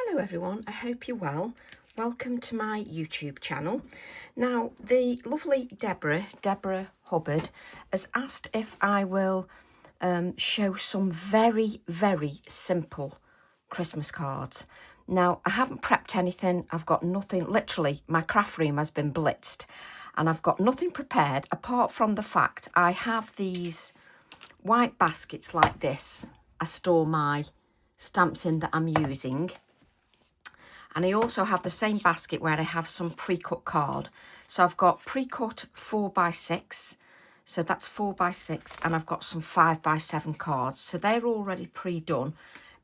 Hello everyone, I hope you're well. Welcome to my YouTube channel. Now, the lovely Deborah Hubbard, has asked if I will show some very, very simple Christmas cards. Now, I haven't prepped anything. I've got nothing, literally, my craft room has been blitzed and I've got nothing prepared apart from the fact I have these white baskets like this. I store my stamps in that I'm using. And I also have the same basket where I have some pre-cut card. So I've got pre-cut 4x6. So that's 4x6. And I've got some 5x7 cards. So they're already pre-done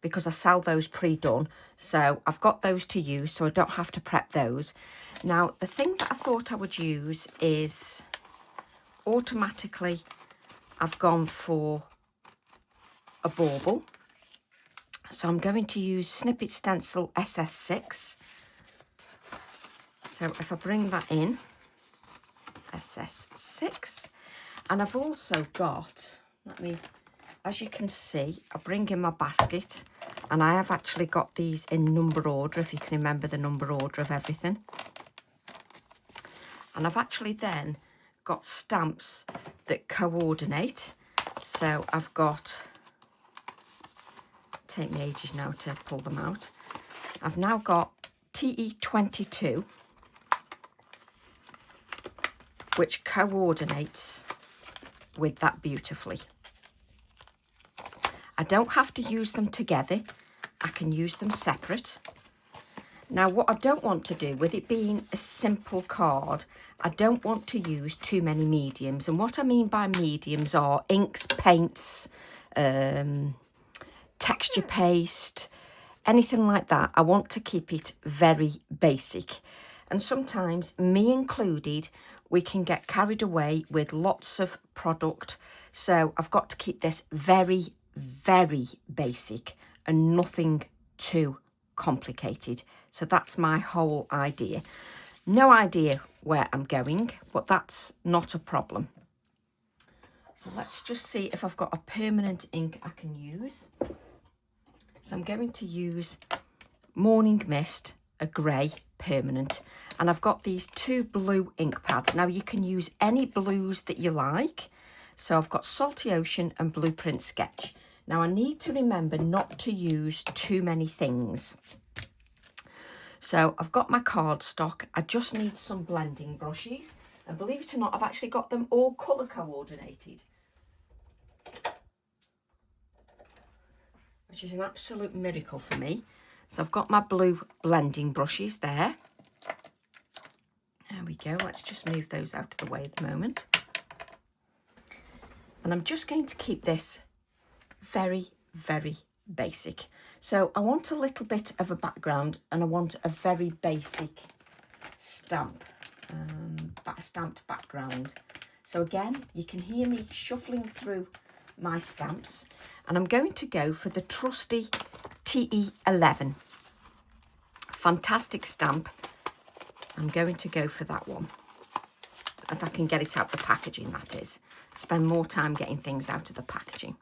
because I sell those pre-done. So I've got those to use so I don't have to prep those. Now, the thing that I thought I would use is automatically I've gone for a bauble. So I'm going to use Snippet Stencil SS6. So if I bring that in, SS6. And I've also got, as you can see, I bring in my basket. And I have actually got these in number order, if you can remember the number order of everything. And I've actually then got stamps that coordinate. So I've got, take me ages now to pull them out. I've now got TE22, which coordinates with that beautifully. I don't have to use them together. I can use them separate. Now, what I don't want to do, with it being a simple card, I don't want to use too many mediums. And what I mean by mediums are inks, paints, texture paste, anything like that. I want to keep it very basic. And sometimes, me included, we can get carried away with lots of product. So I've got to keep this very, very basic and nothing too complicated. So that's my whole idea. No idea where I'm going, but that's not a problem. So let's just see if I've got a permanent ink I can use. So I'm going to use Morning Mist, a grey permanent. And I've got these two blue ink pads. Now you can use any blues that you like. So I've got Salty Ocean and Blueprint Sketch. Now I need to remember not to use too many things. So I've got my cardstock. I just need some blending brushes. And believe it or not, I've actually got them all colour coordinated, which is an absolute miracle for me. So I've got my blue blending brushes there. There we go. Let's just move those out of the way at the moment. And I'm just going to keep this very, very basic. So I want a little bit of a background and I want a very basic stamped background. So again, you can hear me shuffling through my stamps and I'm going to go for the trusty TE11. Fantastic stamp. I'm going to go for that one. If I can get it out the packaging, that is. Spend more time getting things out of the packaging.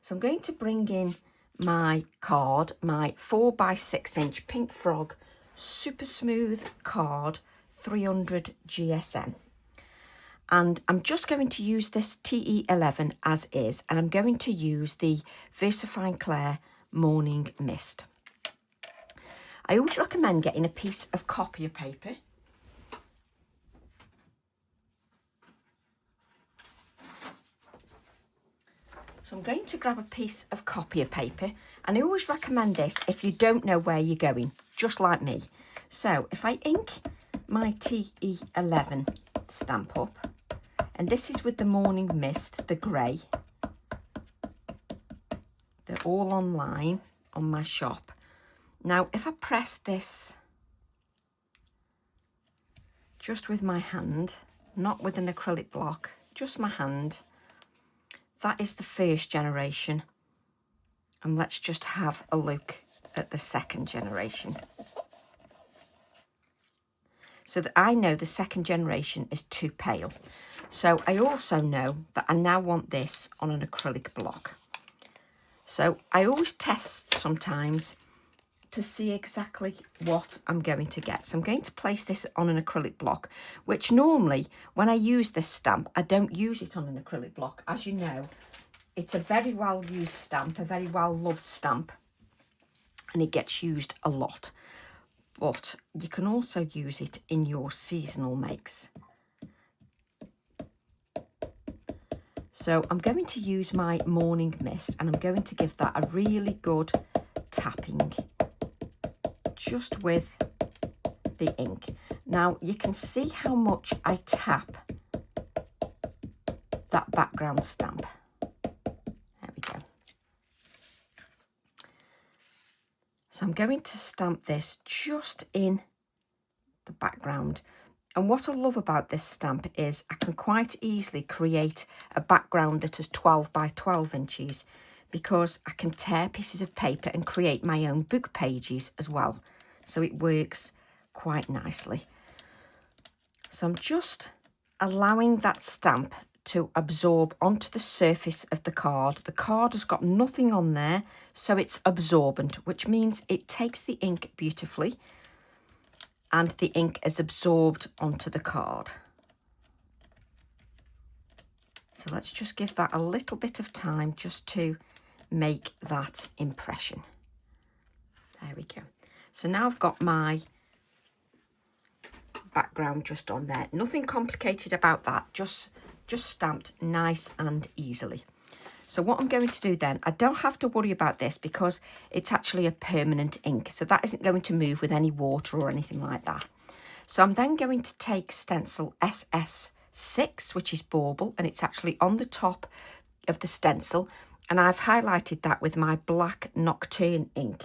So I'm going to bring in my card, my 4x6 inch Pink Frog Super Smooth Card 300 GSM. And I'm just going to use this TE11 as is, and I'm going to use the VersaFine Clair Morning Mist. I always recommend getting a piece of copier paper. So I'm going to grab a piece of copier paper, and I always recommend this if you don't know where you're going, just like me. So if I ink my TE11 stamp up, and this is with the Morning Mist, the grey. They're all online on my shop. Now, if I press this just with my hand, not with an acrylic block, just my hand, that is the first generation. And let's just have a look at the second generation. So that I know the second generation is too pale. So I also know that I now want this on an acrylic block. So I always test sometimes to see exactly what I'm going to get. So I'm going to place this on an acrylic block, which normally when I use this stamp, I don't use it on an acrylic block. As you know, it's a very well used stamp, a very well loved stamp, and it gets used a lot. But you can also use it in your seasonal makes. So I'm going to use my Morning Mist, and I'm going to give that a really good tapping just with the ink. Now you can see how much I tap that background stamp. There we go. So I'm going to stamp this just in the background. And what I love about this stamp is I can quite easily create a background that is 12 by 12 inches, because I can tear pieces of paper and create my own book pages as well. So it works quite nicely. So I'm just allowing that stamp to absorb onto the surface of the card. The card has got nothing on there, so it's absorbent, which means it takes the ink beautifully, and the ink is absorbed onto the card. So let's just give that a little bit of time just to make that impression. There we go. So now I've got my background just on there. Nothing complicated about that, just stamped nice and easily. So what I'm going to do then, I don't have to worry about this because it's actually a permanent ink, so that isn't going to move with any water or anything like that. So I'm then going to take stencil SS6, which is bauble, and it's actually on the top of the stencil, and I've highlighted that with my black Nocturne ink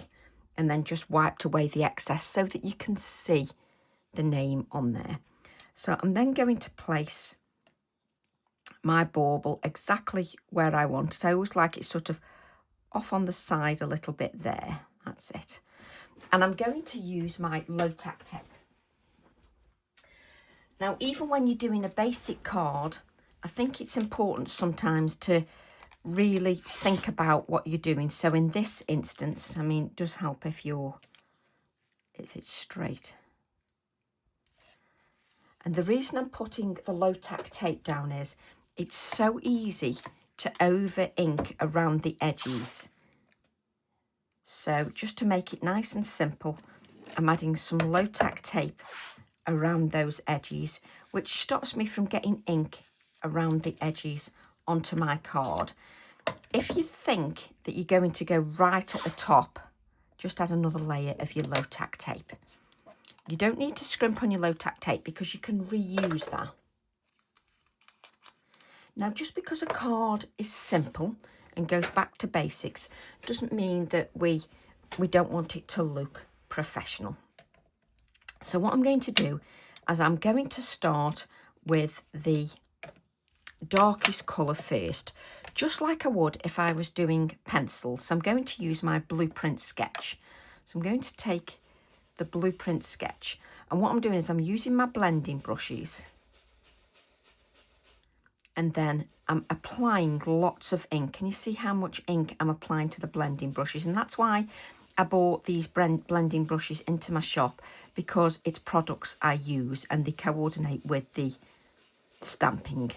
and then just wiped away the excess so that you can see the name on there. So I'm then going to place my bauble exactly where I want it. I always like it sort of off on the side a little bit there. That's it. And I'm going to use my low tack tape. Now, even when you're doing a basic card, I think it's important sometimes to really think about what you're doing. So in this instance, I mean, it does help if it's straight. And the reason I'm putting the low tack tape down is it's so easy to over ink around the edges. So just to make it nice and simple, I'm adding some low tack tape around those edges, which stops me from getting ink around the edges onto my card. If you think that you're going to go right at the top, just add another layer of your low tack tape. You don't need to scrimp on your low tack tape because you can reuse that. Now, just because a card is simple and goes back to basics doesn't mean that we don't want it to look professional. So what I'm going to do is I'm going to start with the darkest colour first, just like I would if I was doing pencils. So I'm going to use my Blueprint Sketch. So I'm going to take the Blueprint Sketch, and what I'm doing is I'm using my blending brushes, and then I'm applying lots of ink. Can you see how much ink I'm applying to the blending brushes? And that's why I bought these blending brushes into my shop, because it's products I use and they coordinate with the stamping.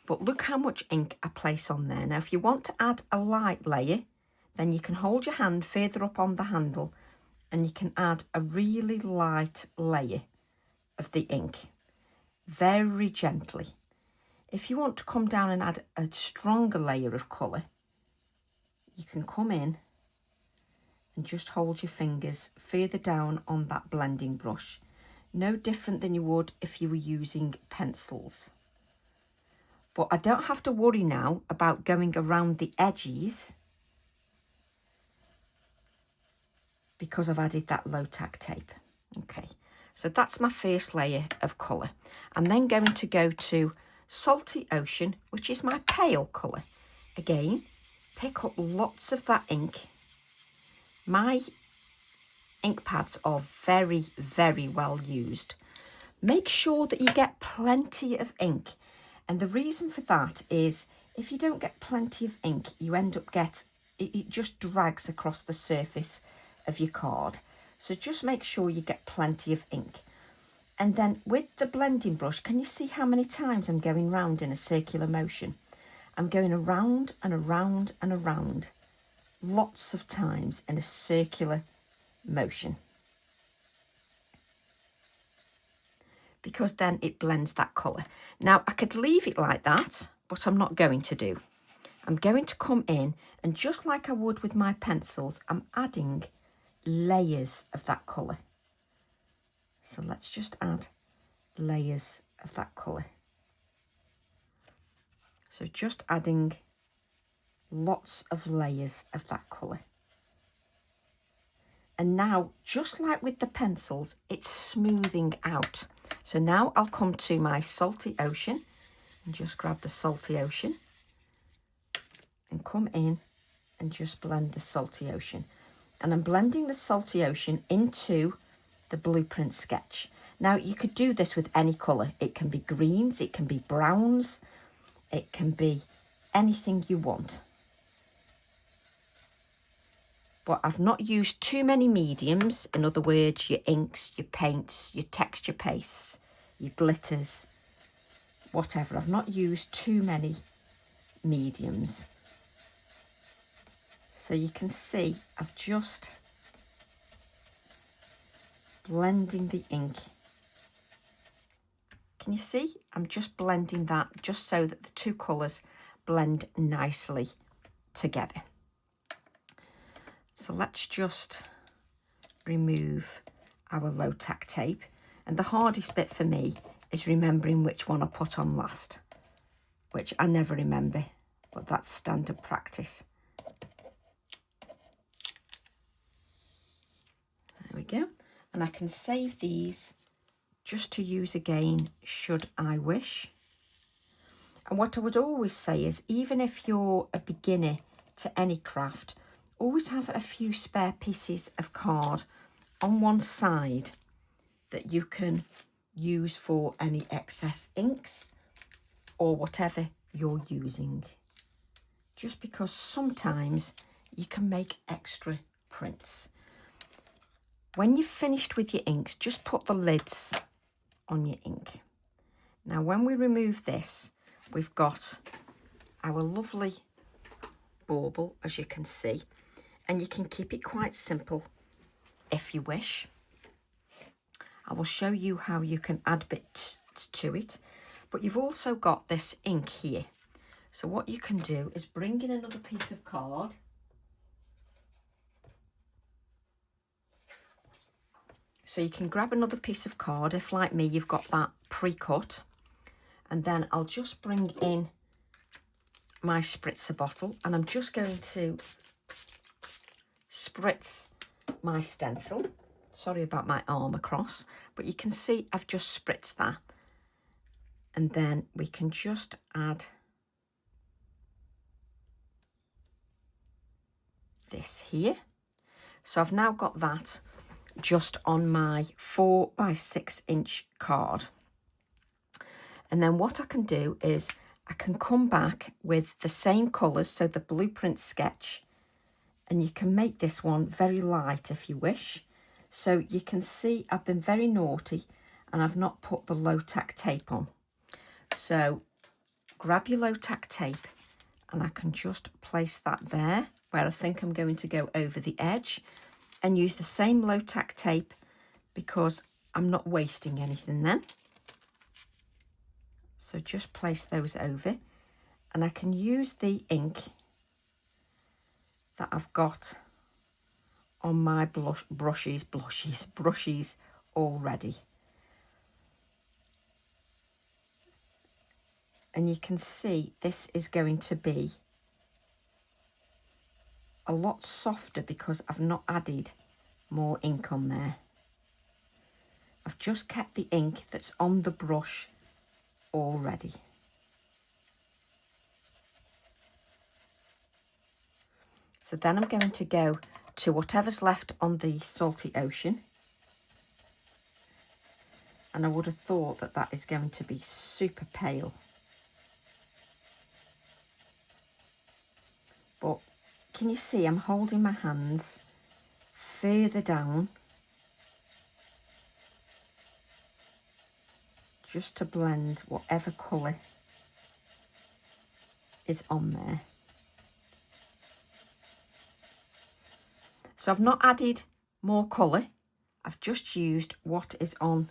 But look how much ink I place on there. Now, if you want to add a light layer, then you can hold your hand further up on the handle and you can add a really light layer of the ink, very gently. If you want to come down and add a stronger layer of colour, you can come in and just hold your fingers further down on that blending brush. No different than you would if you were using pencils. But I don't have to worry now about going around the edges because I've added that low tack tape. Okay, so that's my first layer of colour. I'm then going to go to Salty Ocean, which is my pale colour. Again, pick up lots of that ink. My ink pads are very, very well used. Make sure that you get plenty of ink. And the reason for that is if you don't get plenty of ink, you end up it just drags across the surface of your card. So just make sure you get plenty of ink. And then with the blending brush, can you see how many times I'm going round in a circular motion? I'm going around and around and around, lots of times in a circular motion. Because then it blends that colour. Now I could leave it like that, but I'm not going to do. I'm going to come in and just like I would with my pencils, I'm adding layers of that colour. So let's just add layers of that colour. So just adding lots of layers of that colour. And now, just like with the pencils, it's smoothing out. So now I'll come to my Salty Ocean and just grab the Salty Ocean and come in and just blend the Salty Ocean. And I'm blending the Salty Ocean into the Blueprint sketch. Now you could do this with any colour. It can be greens, it can be browns, it can be anything you want. But I've not used too many mediums. In other words, your inks, your paints, your texture pastes, your glitters, whatever. I've not used too many mediums. So you can see I've just blending the ink. Can you see? I'm just blending that just so that the two colours blend nicely together. So let's just remove our low tack tape. And the hardest bit for me is remembering which one I put on last, which I never remember, but that's standard practice. There we go. And I can save these just to use again should I wish. And what I would always say is, even if you're a beginner to any craft, always have a few spare pieces of card on one side that you can use for any excess inks or whatever you're using. Just because sometimes you can make extra prints. When you've finished with your inks, just put the lids on your ink. Now when we remove this, we've got our lovely bauble, as you can see. And you can keep it quite simple if you wish. I will show you how you can add bits to it. But you've also got this ink here. So what you can do is bring in another piece of card. So you can grab another piece of card if, like me, you've got that pre-cut. And then I'll just bring in my spritzer bottle and I'm just going to spritz my stencil. Sorry about my arm across, but you can see I've just spritzed that. And then we can just add this here. So I've now got that just on my 4x6 inch card. And then what I can do is I can come back with the same colours, so the Blueprint sketch, and you can make this one very light if you wish. So you can see I've been very naughty and I've not put the low tack tape on. So grab your low tack tape and I can just place that there where I think I'm going to go over the edge, and use the same low tack tape because I'm not wasting anything then. So just place those over and I can use the ink that I've got on my brushes already. And you can see this is going to be a lot softer because I've not added more ink on there. I've just kept the ink that's on the brush already. So then I'm going to go to whatever's left on the Salty Ocean. And I would have thought that that is going to be super pale. But can you see I'm holding my hands further down, just to blend whatever colour is on there. So I've not added more colour, I've just used what is on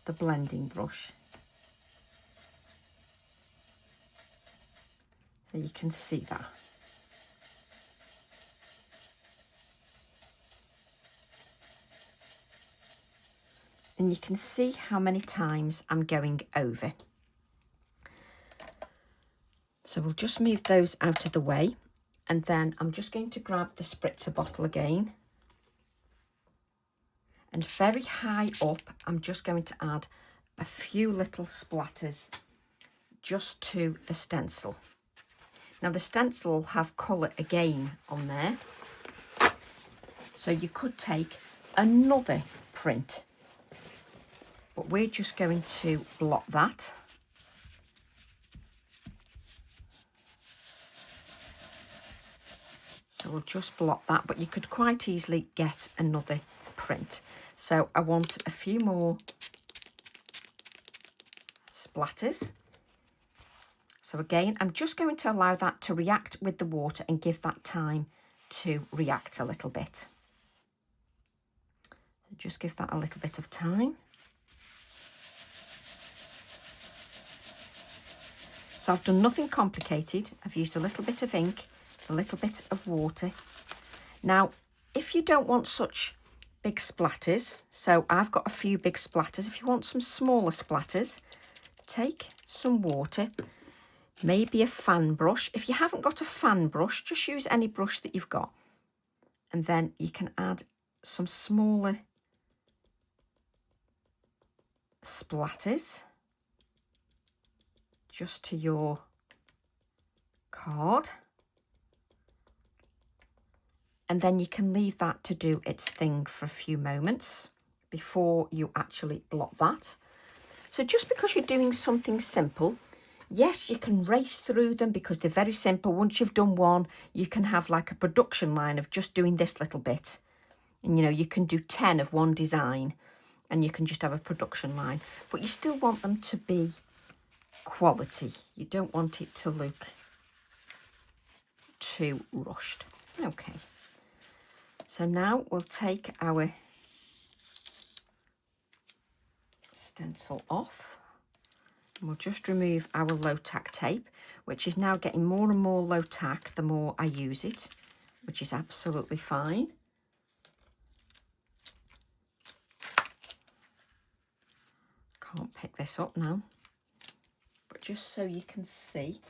the blending brush. So you can see that. And you can see how many times I'm going over. So we'll just move those out of the way. And then I'm just going to grab the spritzer bottle again. And very high up, I'm just going to add a few little splatters just to the stencil. Now the stencil will have colour again on there. So you could take another print. But we're just going to blot that. So we'll just blot that, but you could quite easily get another print. So I want a few more splatters. So again, I'm just going to allow that to react with the water and give that time to react a little bit. So just give that a little bit of time. So I've done nothing complicated. I've used a little bit of ink, a little bit of water. Now, if you don't want such big splatters, so I've got a few big splatters. If you want some smaller splatters, take some water, maybe a fan brush. If you haven't got a fan brush, just use any brush that you've got. And then you can add some smaller splatters just to your card. And then you can leave that to do its thing for a few moments before you actually blot that. So just because you're doing something simple, yes, you can race through them because they're very simple. Once you've done one, you can have like a production line of just doing this little bit. And you know, you can do 10 of one design and you can just have a production line. But you still want them to be quality. You don't want it to look too rushed. Okay. So now we'll take our stencil off. And we'll just remove our low tack tape, which is now getting more and more low tack the more I use it, which is absolutely fine. Can't pick this up now. But just so you can see,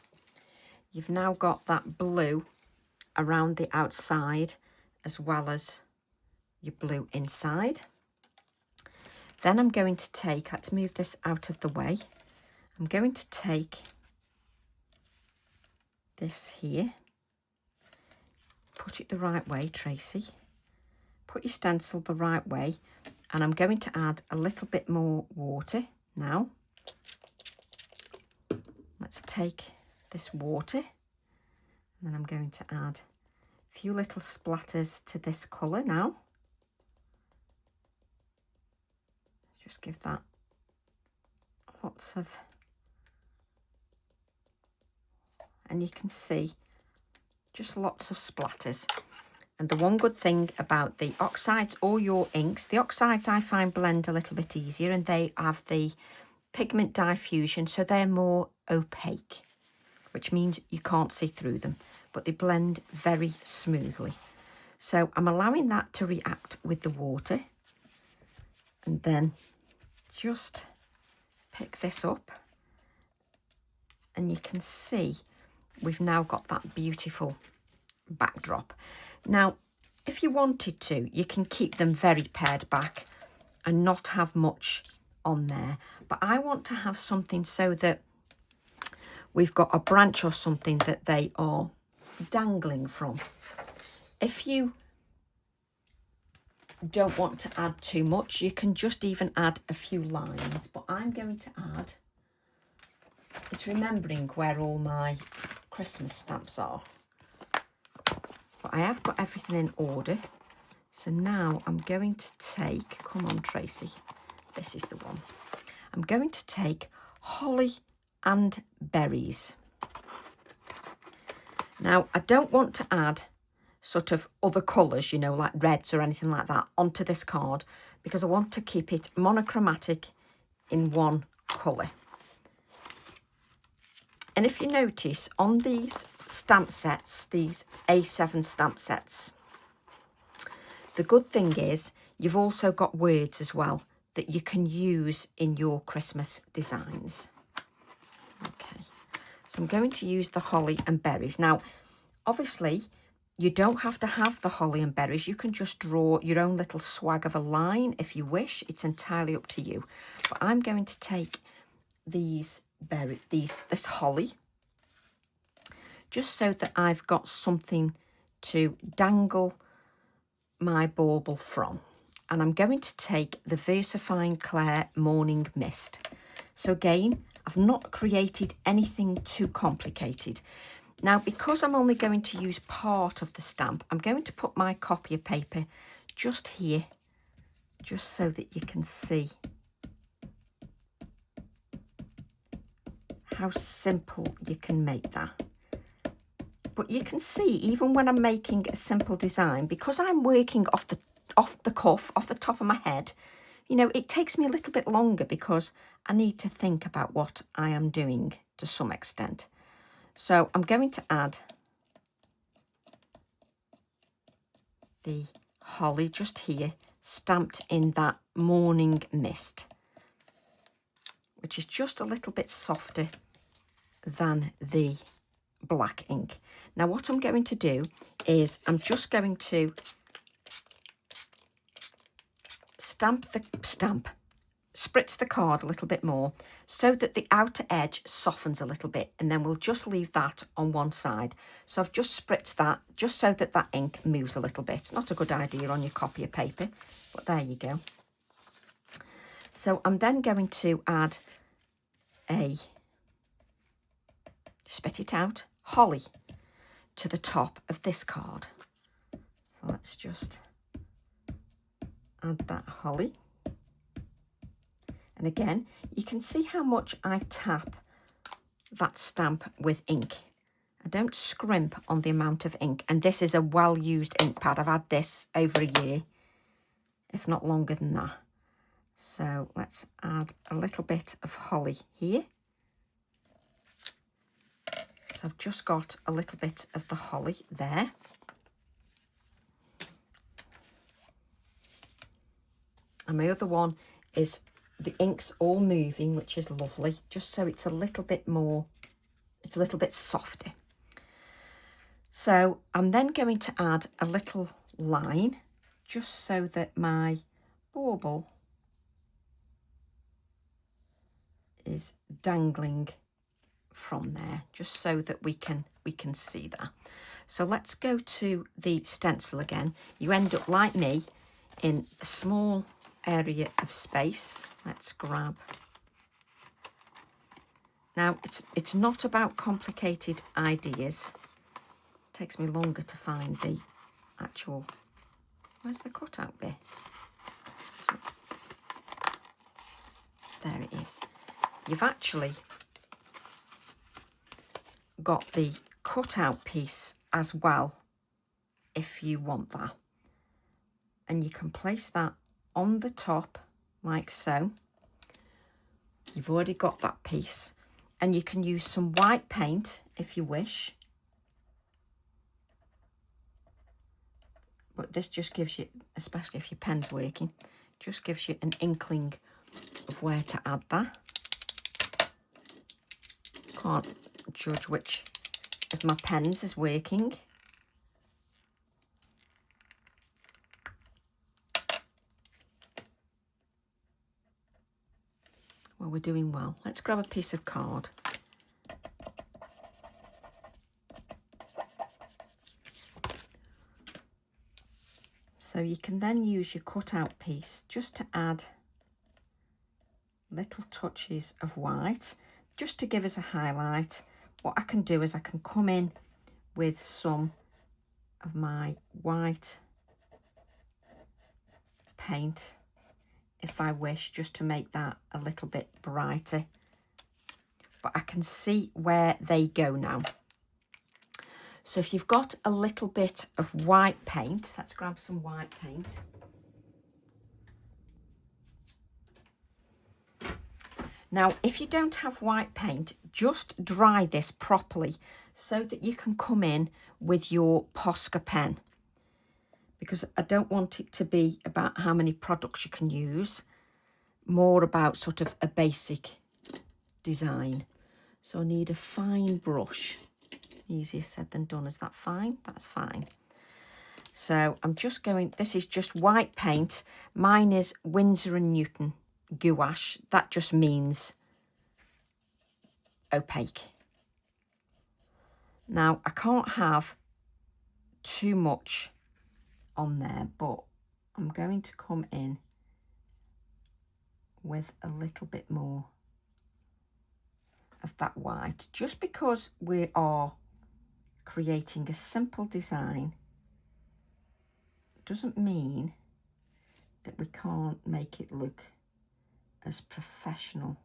you've now got that blue around the outside as well as your blue inside. Then I'm going to take, let's move this out of the way. I'm going to take this here, put it the right way, Tracy. Put your stencil the right way, and I'm going to add a little bit more water now. Let's take this water, and then I'm going to add a few little splatters to this colour now. Just give that lots of, and you can see just lots of splatters. And the one good thing about the oxides or your inks, the oxides I find blend a little bit easier and they have the pigment diffusion, so they're more opaque, which means you can't see through them, but they blend very smoothly. So I'm allowing that to react with the water, and then just pick this up, and you can see we've now got that beautiful backdrop. Now, if you wanted to, you can keep them very pared back and not have much on there, but I want to have something so that we've got a branch or something that they are dangling from. If you don't want to add too much, you can just even add a few lines, but I'm going to add, it's remembering where all my Christmas stamps are, but I have got everything in order. So now I'm going to take, come on Tracy, this is the one. I'm going to take Holly and Berries. Now I don't want to add sort of other colours, you know, like reds or anything like that onto this card, because I want to keep it monochromatic in one colour. And if you notice on these stamp sets, these A7 stamp sets, the good thing is you've also got words as well that you can use in your Christmas designs. Okay, so I'm going to use the Holly and Berries. Now, obviously, you don't have to have the holly and berries. You can just draw your own little swag of a line if you wish. It's entirely up to you. But I'm going to take these berries, this holly, just so that I've got something to dangle my bauble from. And I'm going to take the VersaFine Clair Morning Mist. So again, I've not created anything too complicated. Now, because I'm only going to use part of the stamp, I'm going to put my copy of paper just here, just so that you can see how simple you can make that. But you can see, even when I'm making a simple design, because I'm working off the cuff, off the top of my head, you know, it takes me a little bit longer because I need to think about what I am doing to some extent. So I'm going to add the holly just here, stamped in that Morning Mist, which is just a little bit softer than the black ink. Now what I'm going to do is I'm just going to spritz the card a little bit more so that the outer edge softens a little bit, and then we'll just leave that on one side. So I've just spritzed that just so that that ink moves a little bit. It's not a good idea on your copy of paper, but there you go. So I'm then going to add a, spit it out, holly to the top of this card. So let's just add that holly. And again, you can see how much I tap that stamp with ink. I don't scrimp on the amount of ink. And this is a well-used ink pad. I've had this over a year, if not longer than that. So let's add a little bit of holly here. So I've just got a little bit of the holly there. And my other one is the ink's all moving, which is lovely, just so it's a little bit more, it's a little bit softer. So I'm then going to add a little line just so that my bauble is dangling from there, just so that we can see that. So let's go to the stencil again. You end up like me in a small area of space. Let's grab. Now it's not about complicated ideas. It takes me longer to find the actual, where's the cutout bit? There it is. You've actually got the cutout piece as well if you want that, and you can place that on the top like so. You've already got that piece, and you can use some white paint if you wish, but this just gives you, especially if your pen's working, just gives you an inkling of where to add that. Can't judge which of my pens is working. Well, we're doing well. Let's grab a piece of card. So you can then use your cutout piece just to add little touches of white, just to give us a highlight. What I can do is I can come in with some of my white paint if I wish, just to make that a little bit brighter. But I can see where they go now. So if you've got a little bit of white paint, let's grab some white paint. Now, if you don't have white paint, just dry this properly so that you can come in with your Posca pen. Because I don't want it to be about how many products you can use, more about sort of a basic design. So I need a fine brush. Easier said than done. Is that fine? That's fine. So I'm just going, this is just white paint. Mine is Winsor & Newton gouache. That just means opaque. Now I can't have too much on there, but I'm going to come in with a little bit more of that white, just because we are creating a simple design doesn't mean that we can't make it look as professional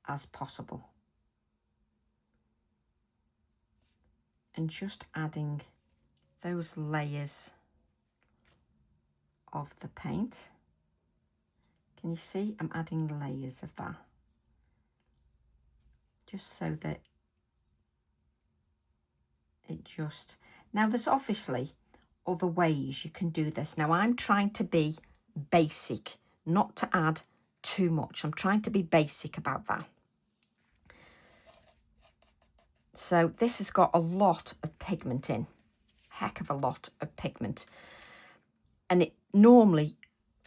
as possible. And just adding those layers of the paint. Can you see I'm adding layers of that? Just so that it just... Now there's obviously other ways you can do this. Now I'm trying to be basic, not to add too much. I'm trying to be basic about that. So this has got a lot of pigment in, heck of a lot of pigment. And it normally,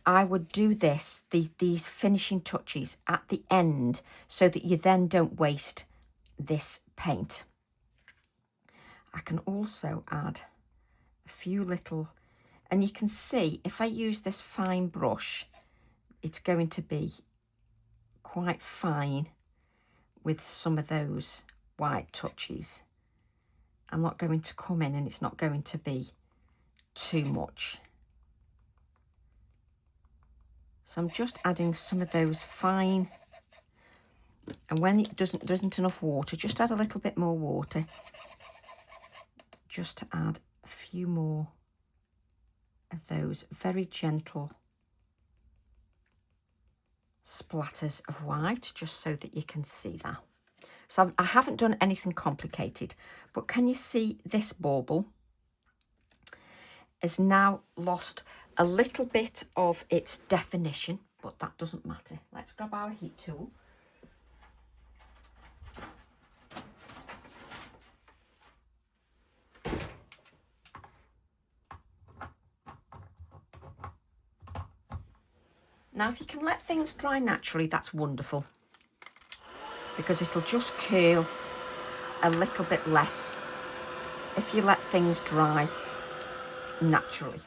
I would do this, these finishing touches at the end so that you then don't waste this paint. I can also add a few little, and you can see if I use this fine brush, it's going to be quite fine with some of those white touches. I'm not going to come in and it's not going to be too much. So I'm just adding some of those fine, and when it there isn't enough water, just add a little bit more water, just to add a few more of those very gentle splatters of white, just so that you can see that. So I haven't done anything complicated, but can you see this bauble has now lost a little bit of its definition, but that doesn't matter. Let's grab our heat tool. Now, if you can let things dry naturally, that's wonderful, because it'll just curl a little bit less if you let things dry naturally.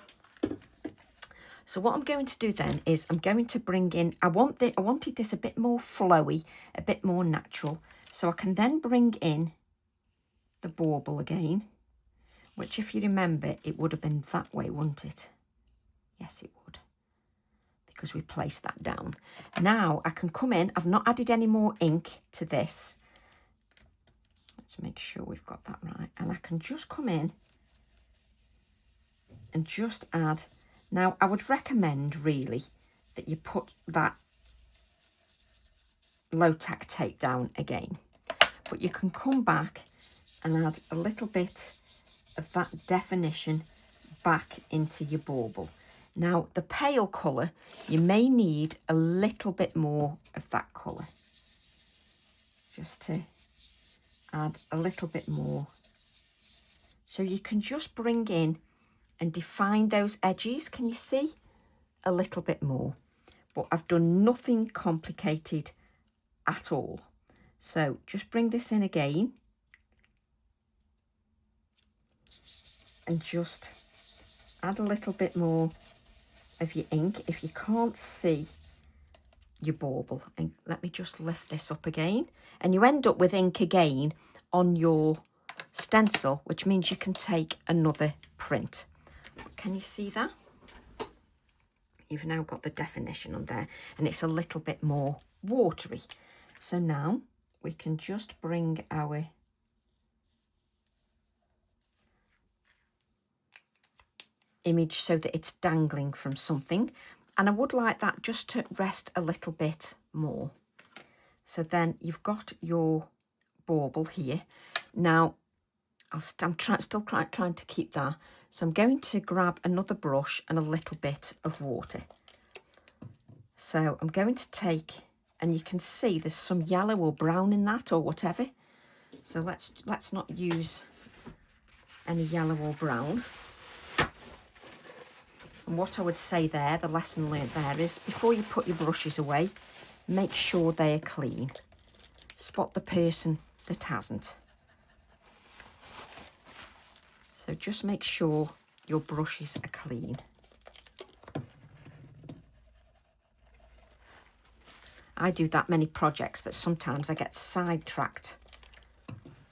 So what I'm going to do then is I'm going to bring in, I wanted this a bit more flowy, a bit more natural, so I can then bring in the bauble again, which, if you remember, it would have been that way, wouldn't it? Yes, it would, because we placed that down. Now I can come in, I've not added any more ink to this. Let's make sure we've got that right. And I can just come in and just add. Now I would recommend really that you put that low tack tape down again, but you can come back and add a little bit of that definition back into your bauble. Now the pale colour, you may need a little bit more of that colour, just to add a little bit more. So you can just bring in and define those edges. Can you see? A little bit more. But I've done nothing complicated at all. So just bring this in again. And just add a little bit more of your ink if you can't see your bauble. And let me just lift this up again. And you end up with ink again on your stencil, which means you can take another print. Can you see that? You've now got the definition on there, and it's a little bit more watery. So now we can just bring our image so that it's dangling from something, and I would like that just to rest a little bit more. So then you've got your bauble here. Now I'm still trying to keep that, so I'm going to grab another brush and a little bit of water. So I'm going to take, and you can see there's some yellow or brown in that or whatever, so let's not use any yellow or brown. And what I would say there, the lesson learnt there, is before you put your brushes away, make sure they are clean. Spot the person that hasn't. So just make sure your brushes are clean. I do that many projects that sometimes I get sidetracked,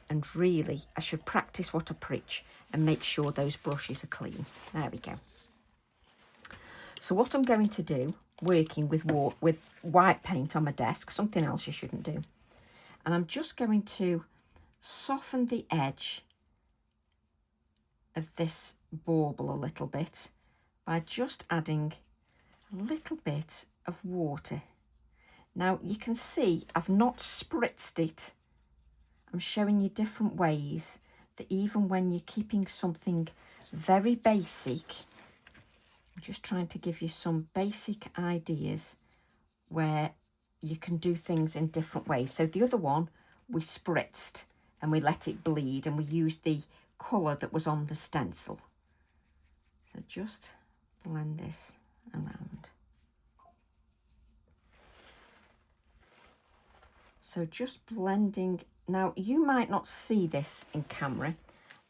and really I should practice what I preach and make sure those brushes are clean. There we go. So what I'm going to do, working with white paint on my desk, something else you shouldn't do, and I'm just going to soften the edge of this bauble a little bit by just adding a little bit of water. Now you can see I've not spritzed it. I'm showing you different ways that even when you're keeping something very basic, I'm just trying to give you some basic ideas where you can do things in different ways. So the other one we spritzed and we let it bleed, and we used the colour that was on the stencil. So just blend this around. So just blending. Now you might not see this in camera,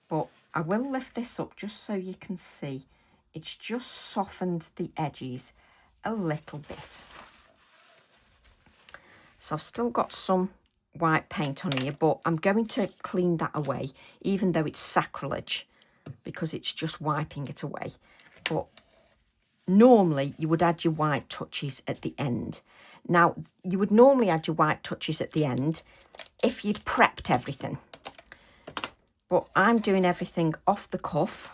but I will lift this up just so you can see. It's just softened the edges a little bit. So I've still got some white paint on here, but I'm going to clean that away, even though it's sacrilege, because it's just wiping it away. But normally you would add your white touches at the end. Now you would normally add your white touches at the end if you'd prepped everything, but I'm doing everything off the cuff.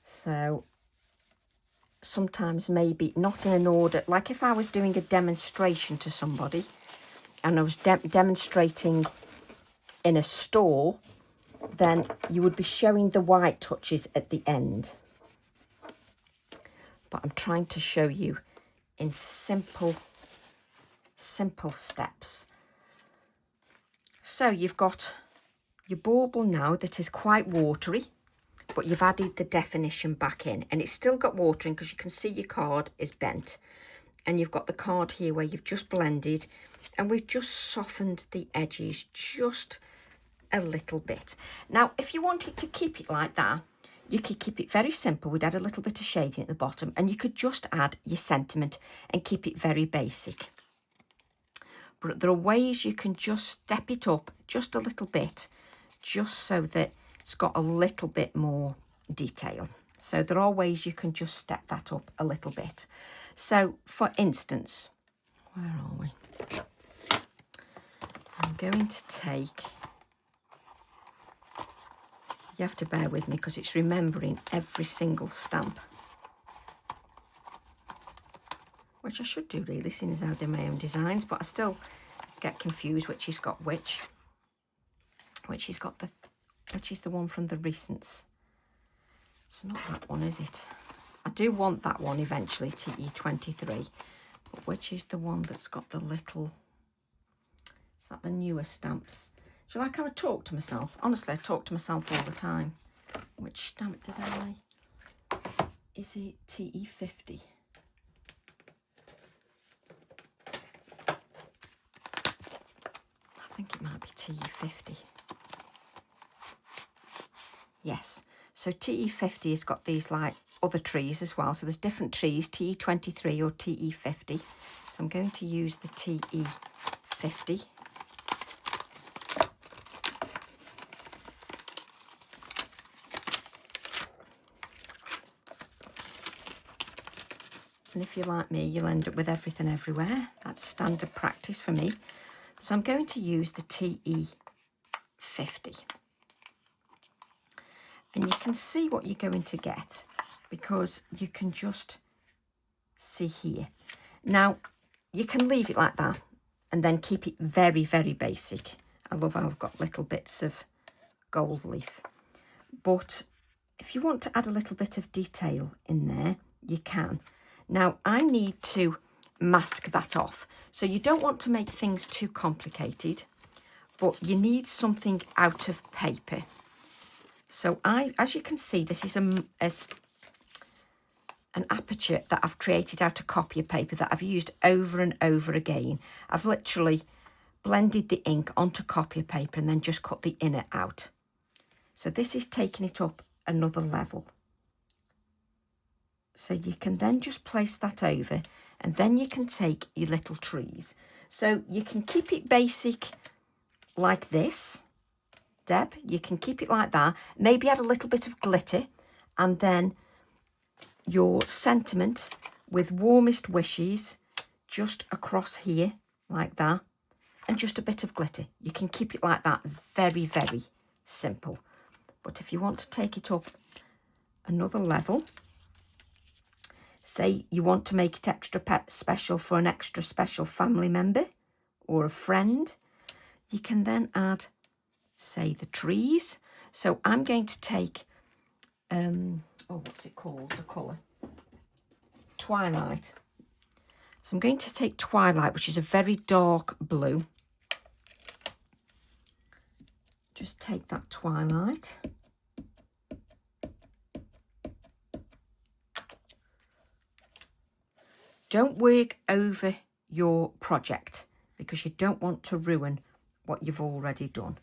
So sometimes maybe not in an order, like if I was doing a demonstration to somebody and I was demonstrating in a store, then you would be showing the white touches at the end. But I'm trying to show you in simple steps. So you've got your bauble now that is quite watery, but you've added the definition back in, and it's still got watering because you can see your card is bent, and you've got the card here where you've just blended, and we've just softened the edges just a little bit. Now if you wanted to keep it like that, you could keep it very simple. We'd add a little bit of shading at the bottom, and you could just add your sentiment and keep it very basic. But there are ways you can just step it up just a little bit, just so that it's got a little bit more detail. So there are ways you can just step that up a little bit. So for instance, where are we? I'm going to take, you have to bear with me because it's remembering every single stamp, which I should do really, seeing as how they're my own designs, but I still get confused which has got which has got the, which is the one from the recents. It's not that one, is it? I do want that one eventually, TE23, but which is the one that's got the little, is that the newer stamps? Do you like how I talk to myself? Honestly, I talk to myself all the time. Which stamp did I? Is it TE50? I think it might be TE50. Yes, so TE50 has got these like other trees as well. So there's different trees, TE23 or TE50. So I'm going to use the TE50. And if you're like me, you'll end up with everything everywhere. That's standard practice for me. So I'm going to use the TE50. And you can see what you're going to get because you can just see here. Now, you can leave it like that and then keep it very, very basic. I love how I've got little bits of gold leaf. But if you want to add a little bit of detail in there, you can. Now, I need to mask that off. So you don't want to make things too complicated, but you need something out of paper. So as you can see, this is an aperture that I've created out of copy paper that I've used over and over again. I've literally blended the ink onto copy paper and then just cut the inner out. So this is taking it up another level. So you can then just place that over, and then you can take your little trees. So you can keep it basic like this, Deb. You can keep it like that. Maybe add a little bit of glitter, and then your sentiment with warmest wishes just across here like that, and just a bit of glitter. You can keep it like that. Very, very simple. But if you want to take it up another level, say you want to make it extra special for an extra special family member or a friend, you can then add, say, the trees. So I'm going to take, what's it called, the colour? Twilight. So I'm going to take Twilight, which is a very dark blue. Just take that Twilight. Don't work over your project because you don't want to ruin what you've already done.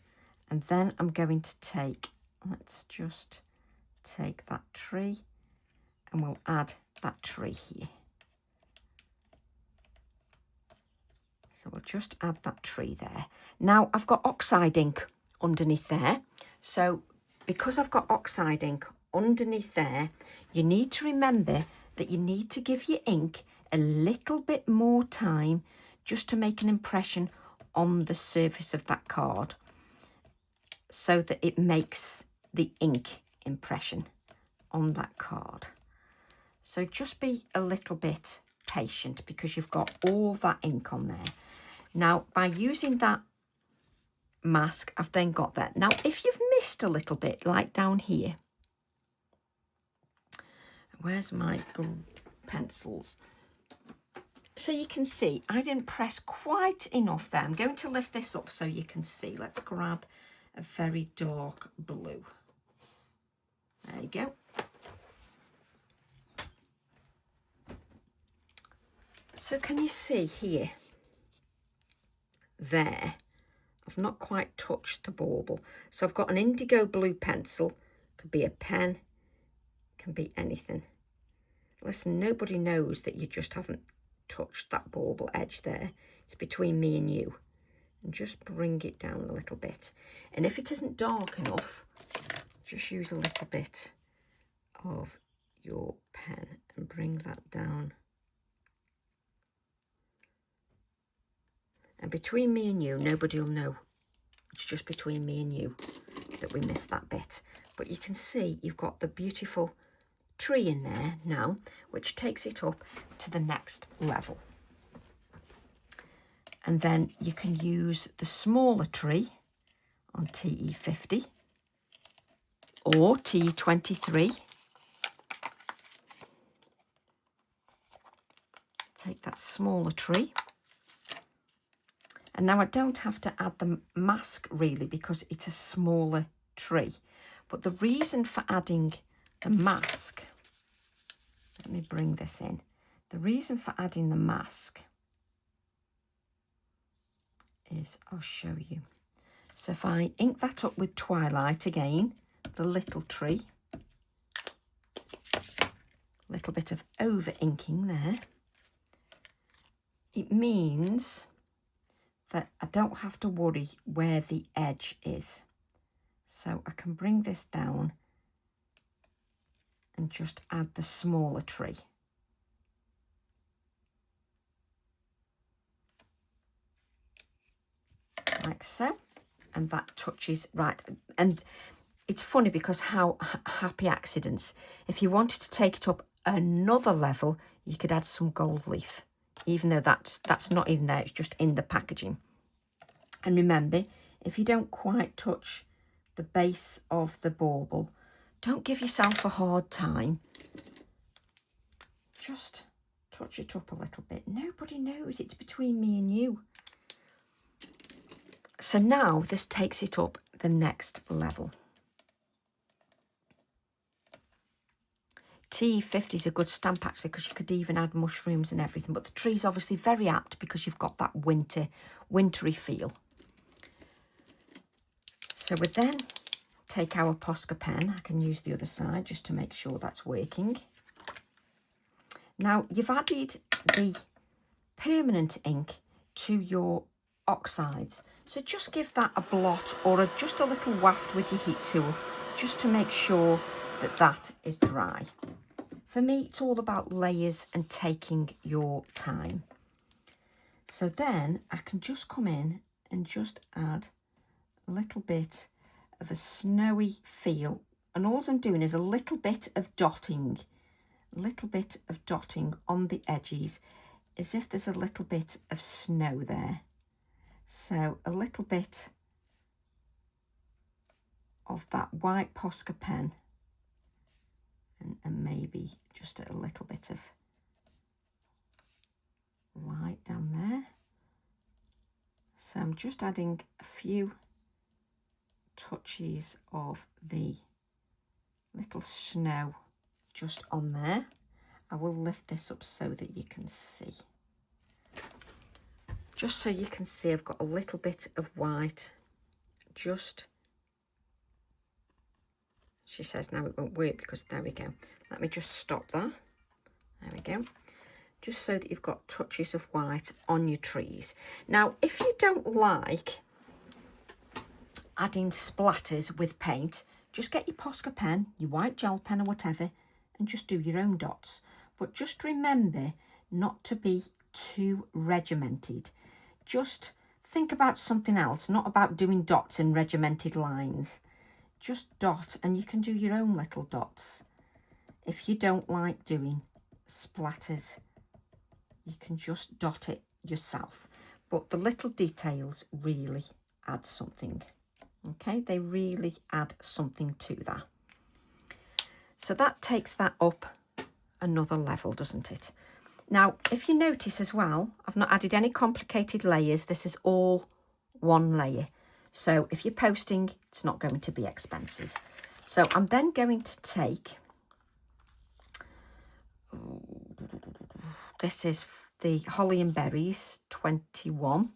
And then I'm going to take, let's just take that tree and we'll add that tree here. So we'll just add that tree there. Now I've got oxide ink underneath there. So because I've got oxide ink underneath there, you need to remember that you need to give your ink a little bit more time just to make an impression on the surface of that card so that it makes the ink impression on that card. So just be a little bit patient because you've got all that ink on there. Now, by using that mask, I've then got that. Now, if you've missed a little bit, like down here, where's my pencils? So you can see I didn't press quite enough there. I'm going to lift this up so you can see. Let's grab a very dark blue. There you go. So can you see here? There. I've not quite touched the bauble. So I've got an indigo blue pencil. Could be a pen. Can be anything. Listen, nobody knows that you just haven't touched that bauble edge there. It's between me and you. And just bring it down a little bit. And if it isn't dark enough, just use a little bit of your pen and bring that down. And between me and you, nobody will know. It's just between me and you that we missed that bit. But you can see you've got the beautiful tree in there now, which takes it up to the next level. And then you can use the smaller tree on TE50 or TE23. Take that smaller tree. And now I don't have to add the mask really because it's a smaller tree. But the reason for adding the mask, let me bring this in. The reason for adding the mask is, I'll show you. So if I ink that up with Twilight again, the little tree, little bit of over inking there, it means that I don't have to worry where the edge is. So I can bring this down and just add the smaller tree. like so, and that touches right. And it's funny because how happy accidents, if you wanted to take it up another level, you could add some gold leaf, even though that's not even there, it's just in the packaging. And remember, if you don't quite touch the base of the bauble, don't give yourself a hard time. Just touch it up a little bit. Nobody knows, it's between me and you. So now this takes it up the next level. T50 is a good stamp actually, because you could even add mushrooms and everything, but the tree's obviously very apt because you've got that wintry feel. So we then take our Posca pen. I can use the other side just to make sure that's working. Now you've added the permanent ink to your oxides, so just give that a blot or just a little waft with your heat tool, just to make sure that that is dry. For me, it's all about layers and taking your time. So then I can just come in and just add a little bit of a snowy feel, and all I'm doing is a little bit of dotting on the edges, as if there's a little bit of snow there. So a little bit of that white Posca pen, and maybe just a little bit of white down there. So I'm just adding a few touches of the little snow just on there. I will lift this up so that you can see. Just so you can see, I've got a little bit of white. Just, she says now it won't work because there we go. Let me just stop that. There we go. Just so that you've got touches of white on your trees. Now, if you don't like adding splatters with paint, just get your Posca pen, your white gel pen or whatever, and just do your own dots. But just remember not to be too regimented. Just think about something else, not about doing dots and regimented lines. Just dot, and you can do your own little dots. If you don't like doing splatters, you can just dot it yourself. But the little details really add something. Okay, they really add something to that. So that takes that up another level, doesn't it? Now, if you notice as well, I've not added any complicated layers. This is all one layer. So if you're posting, it's not going to be expensive. So I'm then going to take, this is the Holly and Berries 21.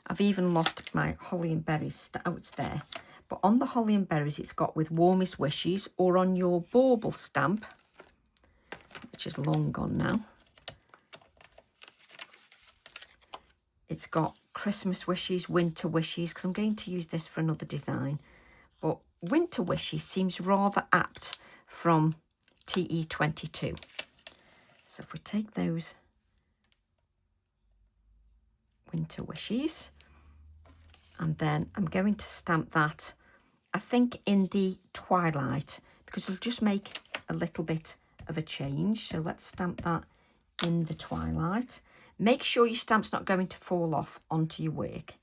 I've even lost my Holly and Berries, oh, it's there. But on the Holly and Berries, it's got with Warmest Wishes, or on your bauble stamp, which is long gone now, it's got Christmas Wishes, Winter Wishes, because I'm going to use this for another design. But Winter Wishes seems rather apt from TE22. So if we take those Winter Wishes, and then I'm going to stamp that, I think, in the twilight, because it'll just make a little bit of a change. So let's stamp that in the twilight. Make sure your stamp's not going to fall off onto your work.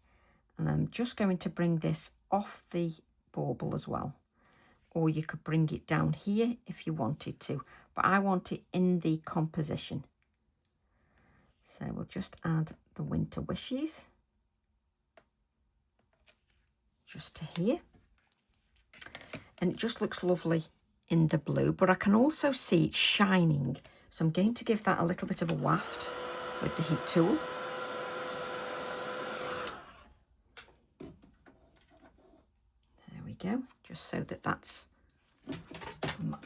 And I'm just going to bring this off the bauble as well. Or you could bring it down here if you wanted to, but I want it in the composition. So we'll just add the Winter Wishes just to here. And it just looks lovely in the blue, but I can also see it shining. So I'm going to give that a little bit of a waft with the heat tool. There we go, just so that that's,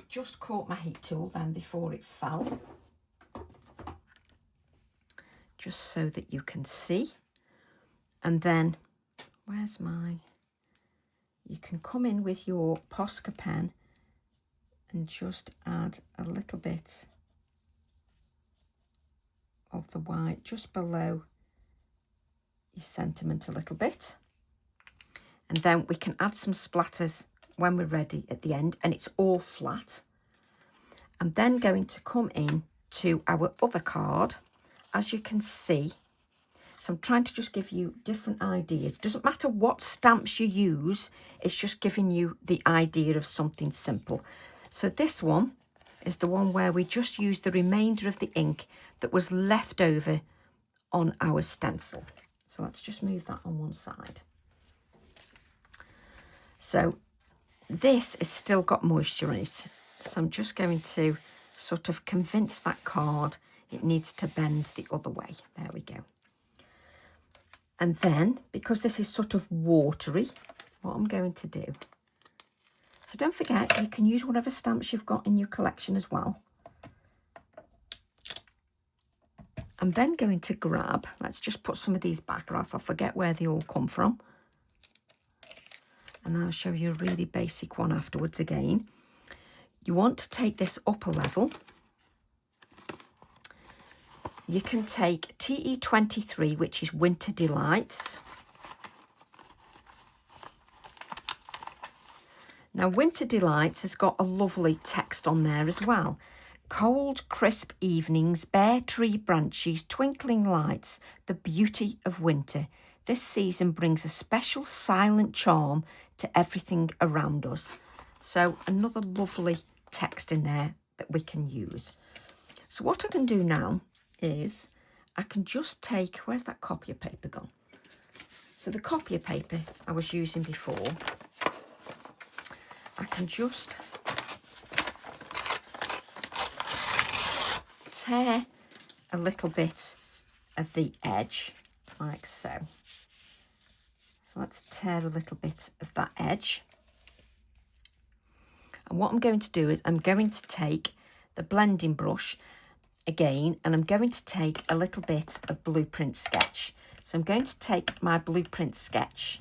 just caught my heat tool then before it fell. Just so that you can see. And then, where's my, you can come in with your Posca pen and just add a little bit of the white just below your sentiment a little bit. And then we can add some splatters when we're ready at the end, and it's all flat. I'm then going to come in to our other card, as you can see. So I'm trying to just give you different ideas. Doesn't matter what stamps you use, it's just giving you the idea of something simple. So this one is the one where we just use the remainder of the ink that was left over on our stencil. So let's just move that on one side. So this has still got moisture in it. So I'm just going to sort of convince that card it needs to bend the other way. There we go. And then, because this is sort of watery, what I'm going to do, so don't forget, you can use whatever stamps you've got in your collection as well. I'm then going to grab, let's just put some of these back or else I'll forget where they all come from. And I'll show you a really basic one afterwards again. You want to take this upper level. You can take TE23, which is Winter Delights. Now, Winter Delights has got a lovely text on there as well. Cold, crisp evenings, bare tree branches, twinkling lights, the beauty of winter. This season brings a special silent charm to everything around us. So another lovely text in there that we can use. So what I can do now is I can just take, where's that copier paper gone? So the copier paper I was using before, I can just tear a little bit of the edge like so. So let's tear a little bit of that edge. And what I'm going to do is I'm going to take the blending brush again, and I'm going to take a little bit of Blueprint Sketch. So I'm going to take my Blueprint Sketch,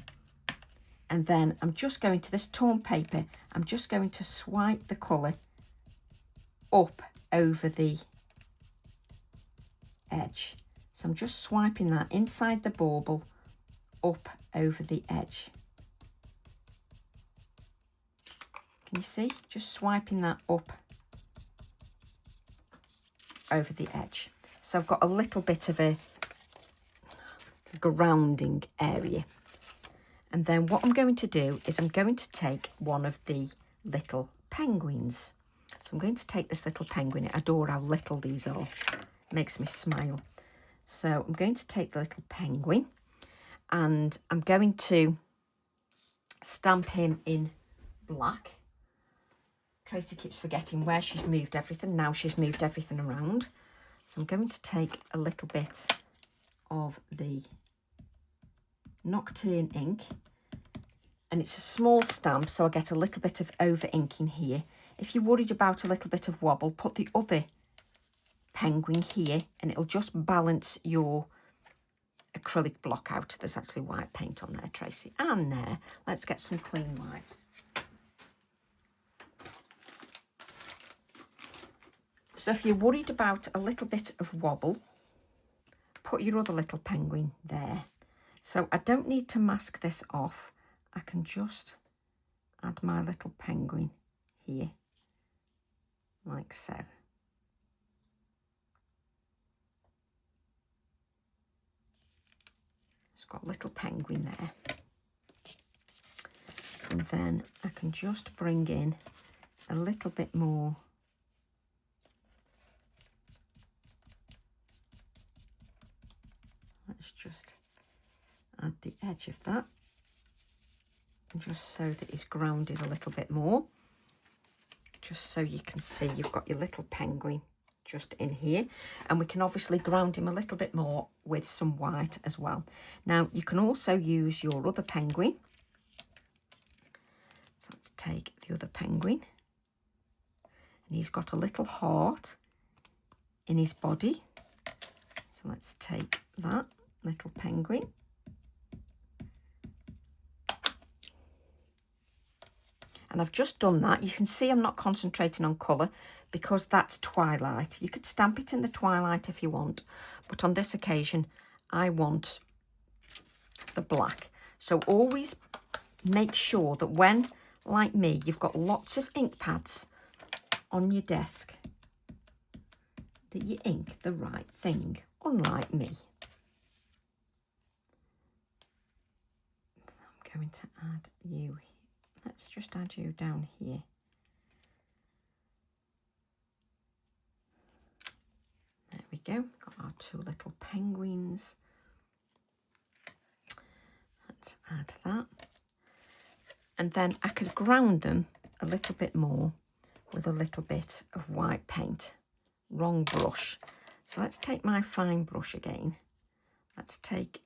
and then I'm just going to this torn paper, I'm just going to swipe the colour up over the edge. So I'm just swiping that inside the bauble up over the edge. Can you see? Just swiping that up over the edge. So I've got a little bit of a grounding area. And then what I'm going to do is I'm going to take one of the little penguins. So I'm going to take this little penguin. I adore how little these are. It makes me smile. So I'm going to take the little penguin and I'm going to stamp him in black. Tracy keeps forgetting where she's moved everything. Now she's moved everything around. So I'm going to take a little bit of the Nocturne ink. And it's a small stamp, so I get a little bit of over inking here. If you're worried about a little bit of wobble, put the other penguin here and it'll just balance your acrylic block out. There's actually white paint on there, Tracy. And there. Let's get some clean wipes. So if you're worried about a little bit of wobble, put your other little penguin there. So I don't need to mask this off. I can just add my little penguin here, like so. It's got a little penguin there. And then I can just bring in a little bit more . Let's just add the edge of that, just so that his ground is a little bit more, just so you can see you've got your little penguin just in here. And we can obviously ground him a little bit more with some white as well. Now you can also use your other penguin. So let's take the other penguin, and he's got a little heart in his body. So let's take that little penguin. And I've just done that. You can see I'm not concentrating on colour because that's twilight. You could stamp it in the twilight if you want, but on this occasion I want the black. So always make sure that when, like me, you've got lots of ink pads on your desk, that you ink the right thing, unlike me. I'm going to add you. Let's just add you down here. There we go. Got our two little penguins. Let's add that. And then I could ground them a little bit more with a little bit of white paint. Wrong brush. So let's take my fine brush again. Let's take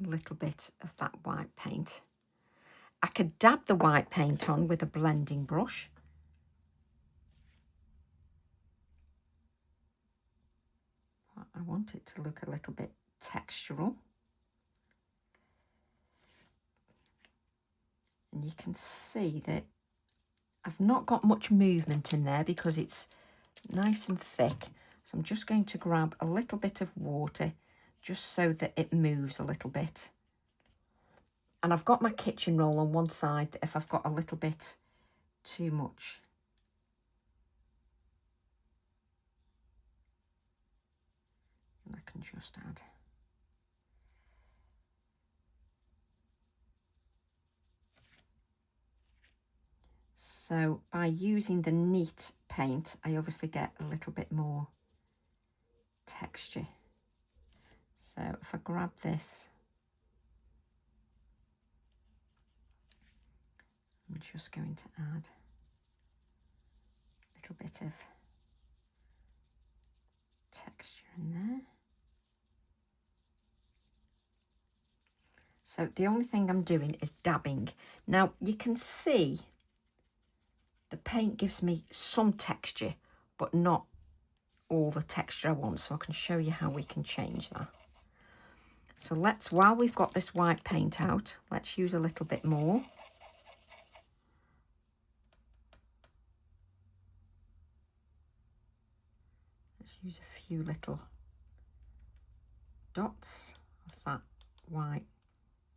a little bit of that white paint. I could dab the white paint on with a blending brush. I want it to look a little bit textural. And you can see that I've not got much movement in there because it's nice and thick. So I'm just going to grab a little bit of water just so that it moves a little bit. And I've got my kitchen roll on one side that if I've got a little bit too much, and I can just add. So by using the neat paint, I obviously get a little bit more texture. So if I grab this, I'm just going to add a little bit of texture in there. So the only thing I'm doing is dabbing. Now you can see the paint gives me some texture, but not all the texture I want. So I can show you how we can change that. So let's, while we've got this white paint out, let's use a little bit more. Let's use a few little dots of that white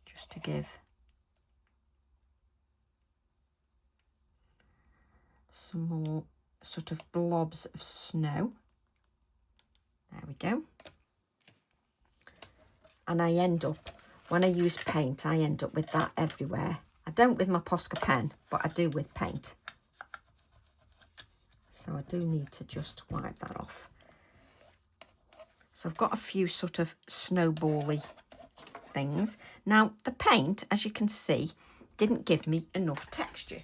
just to give some more sort of blobs of snow. There we go. And I end up, when I use paint, I end up with that everywhere. I don't with my Posca pen, but I do with paint. So I do need to just wipe that off. So I've got a few sort of snowbally things. Now the paint, as you can see, didn't give me enough texture.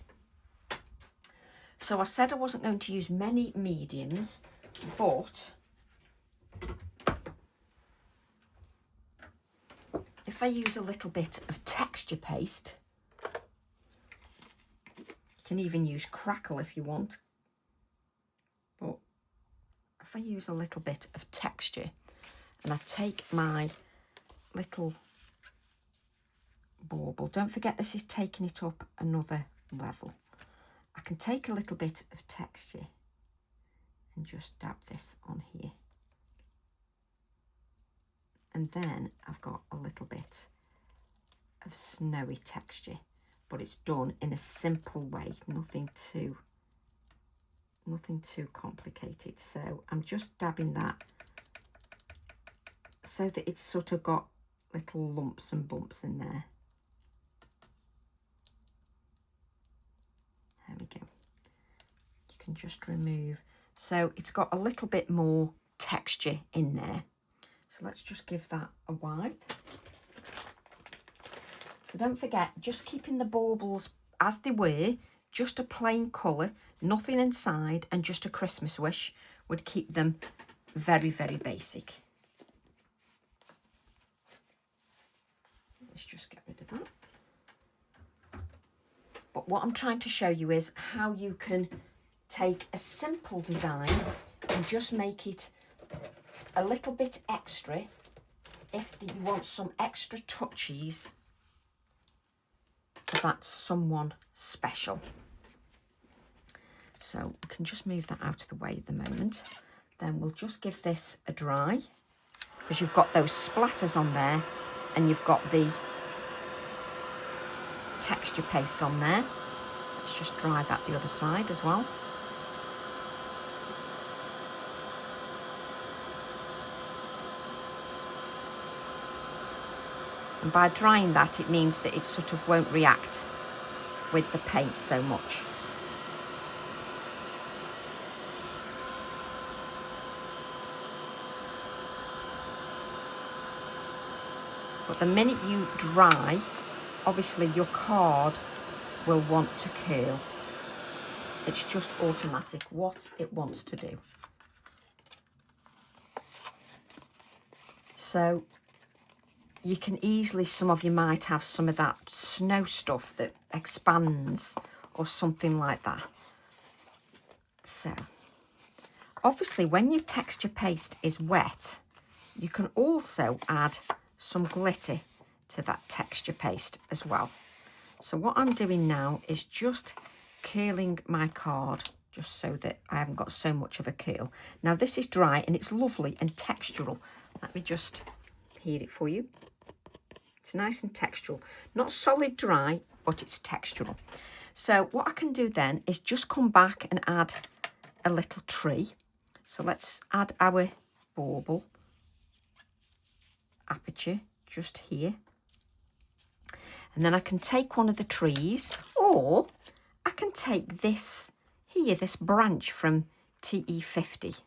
So I said I wasn't going to use many mediums, but if I use a little bit of texture paste, you can even use crackle if you want, but if I use a little bit of texture and I take my little bauble, don't forget this is taking it up another level. I can take a little bit of texture and just dab this on here. And then I've got a little bit of snowy texture, but it's done in a simple way, nothing too complicated. So I'm just dabbing that so that it's sort of got little lumps and bumps in there. There we go. You can just remove. So it's got a little bit more texture in there. So let's just give that a wipe. So don't forget, just keeping the baubles as they were, just a plain colour, nothing inside, and just a Christmas wish would keep them very, very basic. Let's just get rid of that. But what I'm trying to show you is how you can take a simple design and just make it a little bit extra if you want some extra touches for that someone special. So we can just move that out of the way at the moment. Then we'll just give this a dry, because you've got those splatters on there and you've got the texture paste on there. Let's just dry that the other side as well. And by drying that, it means that it sort of won't react with the paint so much. But the minute you dry, obviously your card will want to curl. It's just automatic what it wants to do. So you can easily, some of you might have some of that snow stuff that expands or something like that. So obviously when your texture paste is wet, you can also add some glitter to that texture paste as well. So what I'm doing now is just curling my card just so that I haven't got so much of a curl. Now this is dry and it's lovely and textural. Let me just heat it for you. It's nice and textural, not solid dry, but it's textural. So what I can do then is just come back and add a little tree. So let's add our bauble aperture just here. And then I can take one of the trees, or I can take this here, this branch from TE50.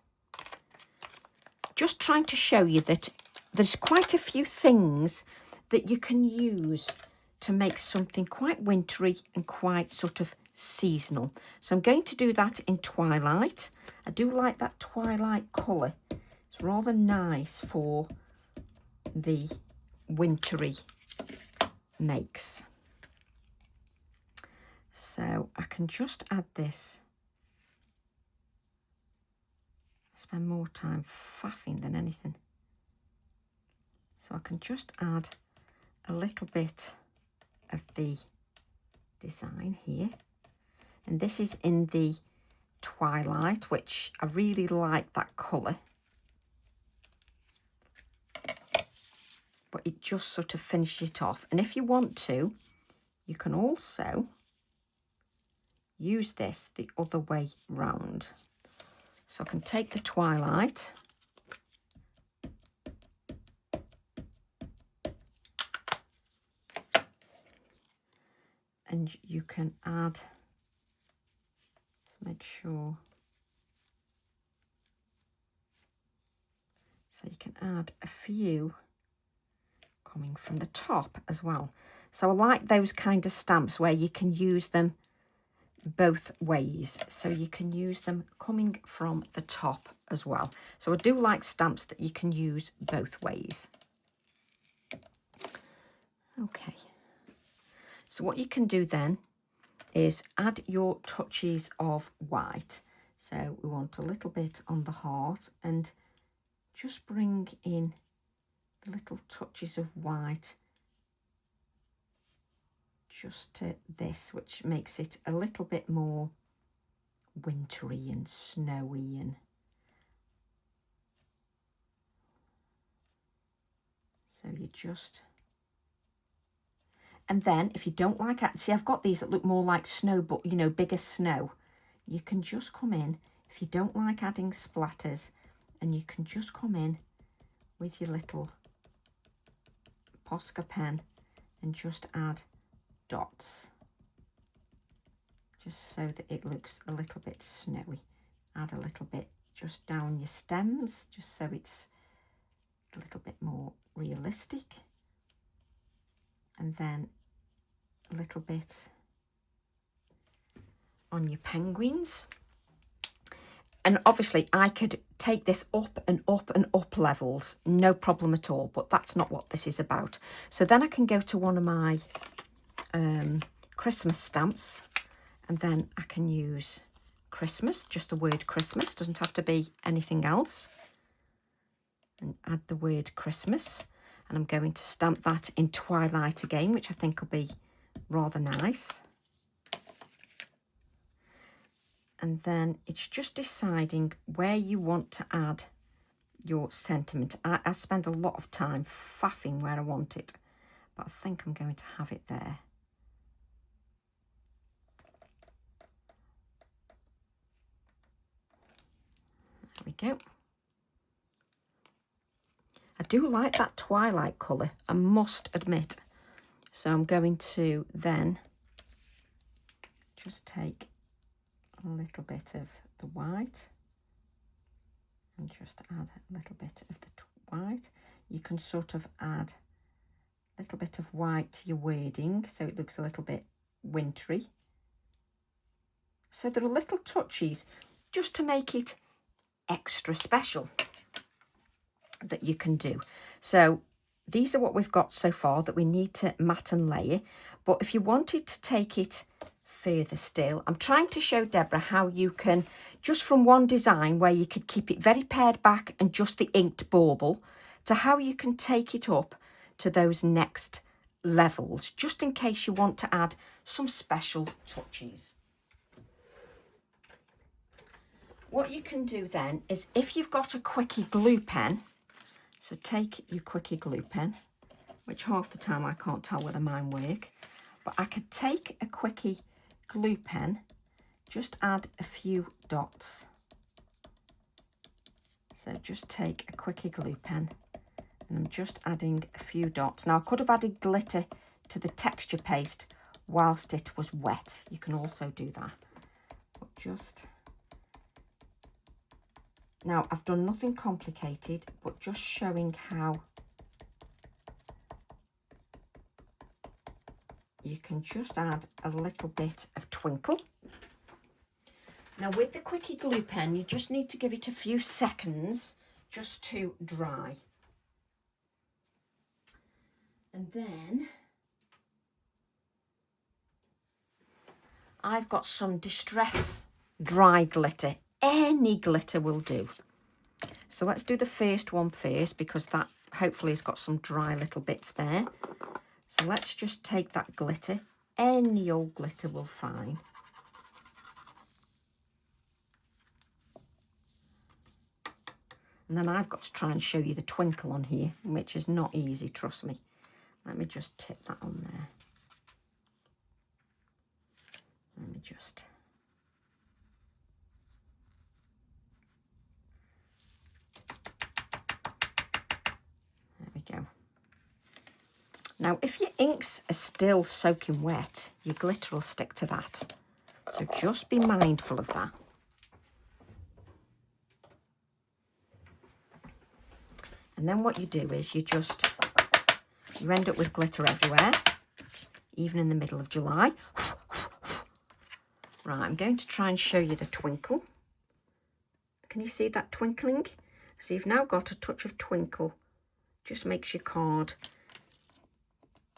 Just trying to show you that there's quite a few things that you can use to make something quite wintry and quite sort of seasonal. So I'm going to do that in Twilight. I do like that Twilight colour. It's rather nice for the wintry makes. So I can just add this. I spend more time faffing than anything. So I can just add a little bit of the design here. And this is in the Twilight, which I really like that colour. But it just sort of finishes it off. And if you want to, you can also use this the other way round. So I can take the Twilight and you can add, let's make sure, so you can add a few coming from the top as well. So I like those kind of stamps where you can use them both ways. So you can use them coming from the top as well. So I do like stamps that you can use both ways. Okay. So what you can do then is add your touches of white. So we want a little bit on the heart and just bring in the little touches of white just to this, which makes it a little bit more wintry and snowy. And so you just, and then if you don't like it, see I've got these that look more like snow, but you know, bigger snow, you can just come in, if you don't like adding splatters, and you can just come in with your little Posca pen and just add dots, just so that it looks a little bit snowy. Add a little bit just down your stems, just so it's a little bit more realistic, and then a little bit on your penguins. And obviously I could take this up and up and up levels, no problem at all, but that's not what this is about. So then I can go to one of my Christmas stamps, and then I can use Christmas, just the word Christmas, doesn't have to be anything else, and add the word Christmas. And I'm going to stamp that in Twilight again, which I think will be rather nice. And then it's just deciding where you want to add your sentiment. I spend a lot of time faffing where I want it, but I think I'm going to have it there. we go. I do like that twilight colour, I must admit. So I'm going to then just take a little bit of the white and just add a little bit of the white. You can sort of add a little bit of white to your wording so it looks a little bit wintry. So there are little touches just to make it extra special that you can do. So these are what we've got so far that we need to mat and layer. But if you wanted to take it further still, I'm trying to show Deborah how you can, just from one design where you could keep it very pared back and just the inked bauble, to how you can take it up to those next levels, just in case you want to add some special touches. What you can do then is, if you've got a quickie glue pen, so take your quickie glue pen, which half the time I can't tell whether mine work, but I could take a quickie glue pen, just add a few dots. So just take a quickie glue pen and I'm just adding a few dots. Now I could have added glitter to the texture paste whilst it was wet. You can also do that. But just... Now I've done nothing complicated, but just showing how you can just add a little bit of twinkle. Now with the quickie glue pen, you just need to give it a few seconds just to dry. And then I've got some Distress dry glitter. Any glitter will do. So let's do the first one first, because that hopefully has got some dry little bits there. So let's just take that glitter. Any old glitter will fine. And then I've got to try and show you the twinkle on here, which is not easy, trust me. Let me just tip that on there. Let me just... There we go. Now, if your inks are still soaking wet, your glitter will stick to that. So just be mindful of that. And then what you do is you end up with glitter everywhere, even in the middle of July. Right, I'm going to try and show you the twinkle. Can you see that twinkling? So you've now got a touch of twinkle. Just makes your card,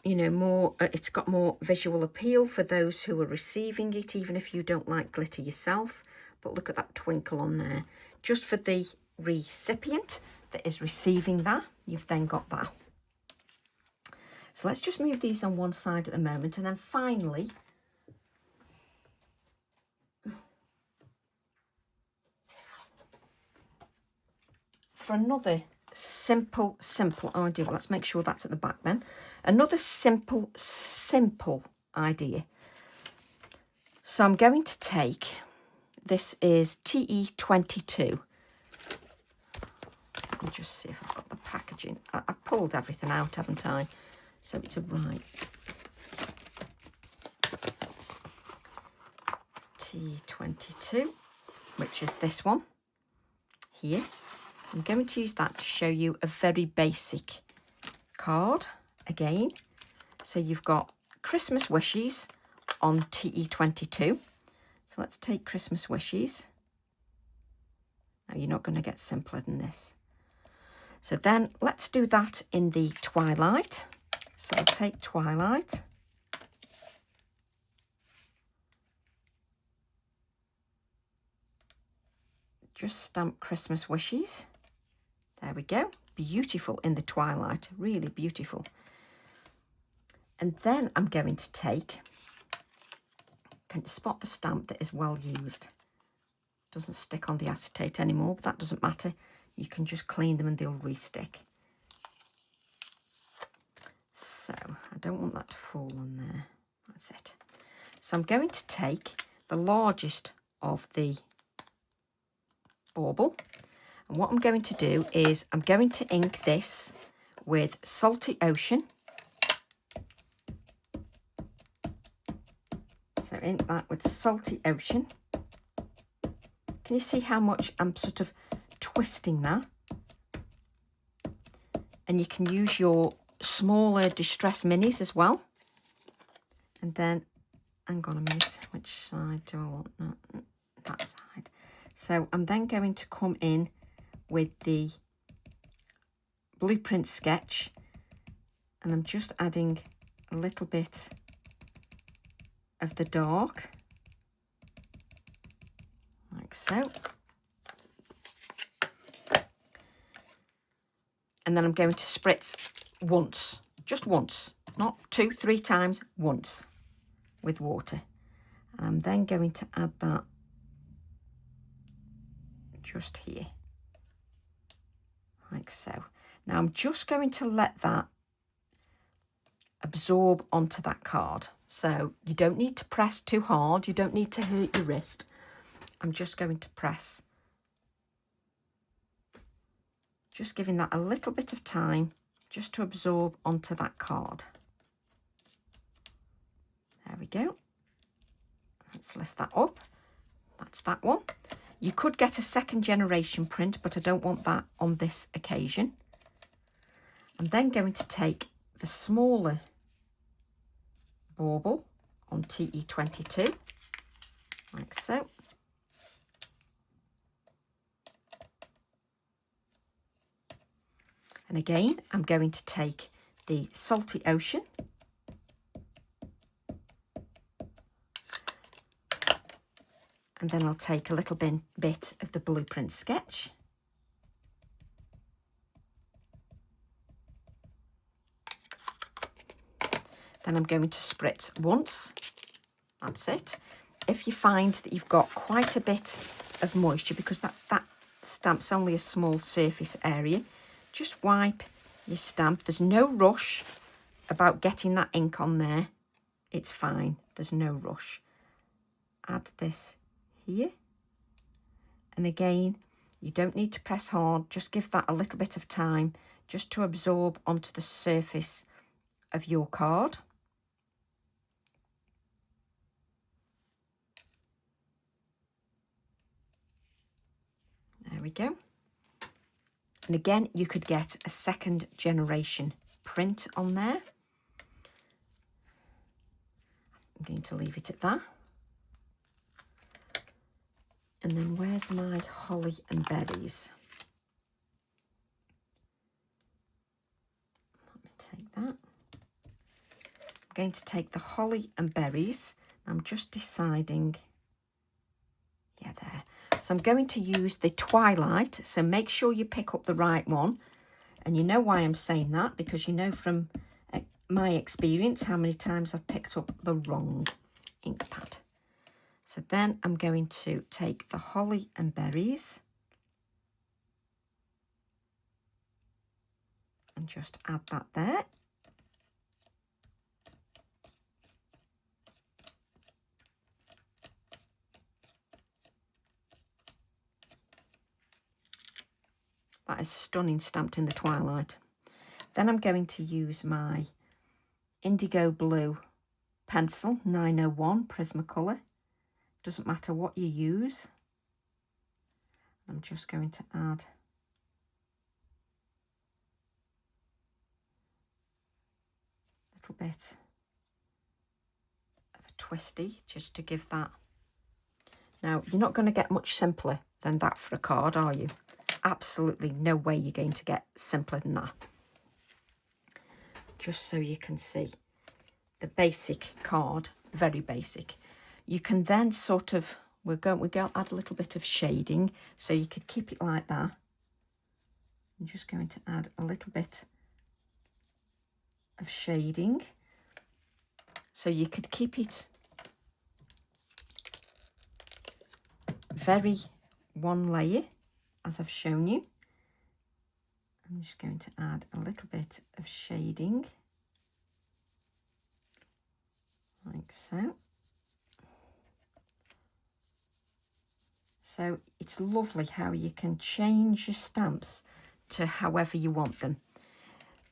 you know, more, it's got more visual appeal for those who are receiving it, even if you don't like glitter yourself. But look at that twinkle on there. Just for the recipient that is receiving that, you've then got that. So let's just move these on one side at the moment, and then finally, for another simple idea, well, let's make sure that's at the back then. Another simple idea. So I'm going to take, this is TE22. Let me just see if I've got the packaging. I've pulled everything out, haven't I? So to write T22, which is this one here. I'm going to use that to show you a very basic card again. So you've got Christmas wishes on TE22. So let's take Christmas wishes. Now you're not going to get simpler than this. So then let's do that in the twilight. So I'll take twilight. Just stamp Christmas wishes. There we go. Beautiful in the twilight. Really beautiful. And then I'm going to take, can you spot the stamp that is well used? Doesn't stick on the acetate anymore, but that doesn't matter. You can just clean them and they'll re-stick. So I don't want that to fall on there. That's it. So I'm going to take the largest of the bauble, And what I'm going to do is I'm going to ink this with Salty Ocean. So ink that with Salty Ocean. Can you see how much I'm sort of twisting that? And you can use your smaller Distress Minis as well. And then, hang on a minute, which side do I want? No, that side. So I'm then going to come in with the Blueprint sketch, and I'm just adding a little bit of the dark, like so. And then I'm going to spritz once, just once, not 2, 3 times, once with water. And I'm then going to add that just here, like so. Now I'm just going to let that absorb onto that card. So you don't need to press too hard, you don't need to hurt your wrist. I'm just going to press, just giving that a little bit of time just to absorb onto that card. There we go. Let's lift that up. That's that one. You could get a second generation print, but I don't want that on this occasion. I'm then going to take the smaller bauble on TE22, like so. And again, I'm going to take the Salty Ocean, and then I'll take a little bit of the Blueprint sketch. Then I'm going to spritz once. That's it. If you find that you've got quite a bit of moisture, because that stamp's only a small surface area, just wipe your stamp. There's no rush about getting that ink on there. It's fine. There's no rush. Add this here. And again, you don't need to press hard. Just give that a little bit of time just to absorb onto the surface of your card. There we go. And again, you could get a second generation print on there. I'm going to leave it at that. And then where's my holly and berries? Let me take that. I'm going to take the holly and berries. I'm just deciding, yeah, there. So I'm going to use the Twilight. So make sure you pick up the right one. And you know why I'm saying that, because you know from my experience how many times I've picked up the wrong ink pad. So then I'm going to take the holly and berries and just add that there. That is stunning, stamped in the Twilight. Then I'm going to use my Indigo Blue pencil, 901 Prismacolor. Doesn't matter what you use. I'm just going to add a little bit of a twisty just to give that. Now, you're not going to get much simpler than that for a card, are you? Absolutely no way you're going to get simpler than that. Just so you can see the basic card, very basic. You can then sort of, we'll add a little bit of shading, so you could keep it like that. I'm just going to add a little bit of shading, so you could keep it very one layer, as I've shown you. I'm just going to add a little bit of shading, like so. So it's lovely how you can change your stamps to however you want them.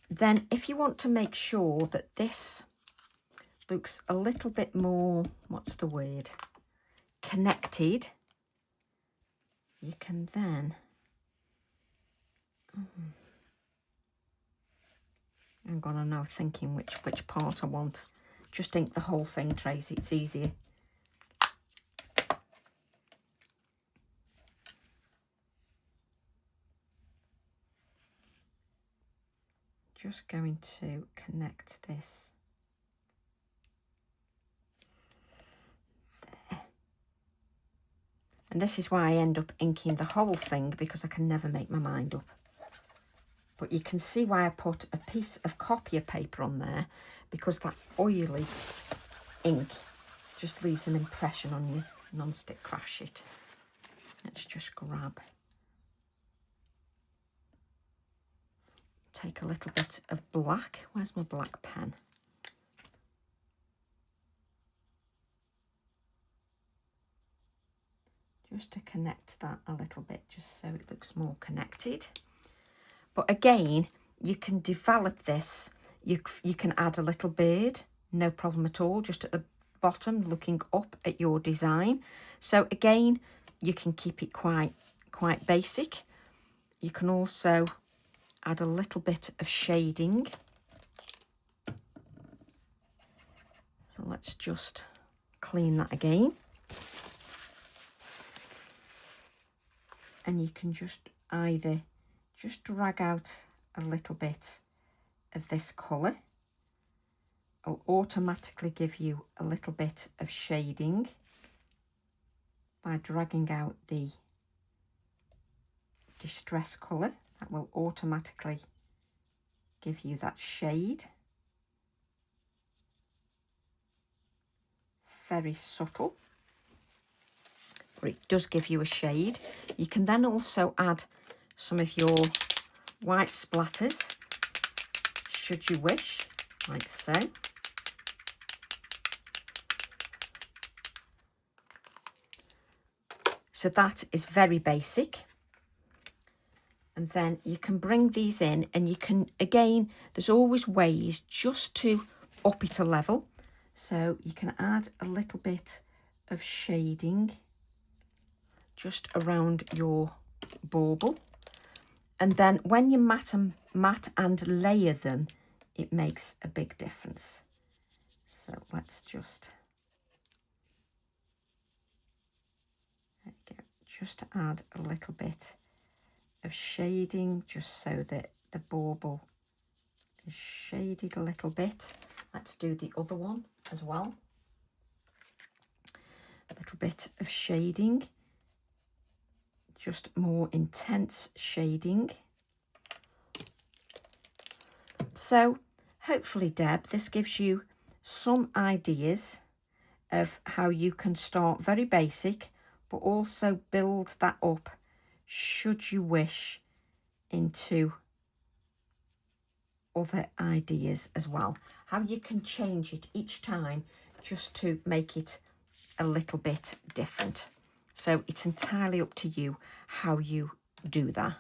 Then if you want to make sure that this looks a little bit more, what's the word, connected, you can then, hang on, I'm now thinking which part I want. Just ink the whole thing, Tracy, it's easier. Just going to connect this there. And this is why I end up inking the whole thing, because I can never make my mind up. But you can see why I put a piece of copier paper on there, because that oily ink just leaves an impression on your non-stick craft sheet. Let's just take a little bit of black. Where's my black pen? Just to connect that a little bit, just so it looks more connected. But again, you can develop this. You can add a little bird, no problem at all, just at the bottom looking up at your design. So again, you can keep it quite basic. You can also add a little bit of shading. So let's just clean that again. And you can just either just drag out a little bit of this colour. It'll automatically give you a little bit of shading by dragging out the distress colour. That will automatically give you that shade. Very subtle, but it does give you a shade. You can then also add some of your white splatters, should you wish, like so. So that is very basic. And then you can bring these in, and you can, again, there's always ways just to up it a level. So you can add a little bit of shading just around your bauble. And then when you matte and layer them, it makes a big difference. So let's just, there you go, just add a little bit of shading just so that the bauble is shaded a little bit. Let's do the other one as well. A little bit of shading, just more intense shading. So hopefully, Deb, this gives you some ideas of how you can start very basic, but also build that up, should you wish, into other ideas as well. How you can change it each time just to make it a little bit different. So it's entirely up to you how you do that.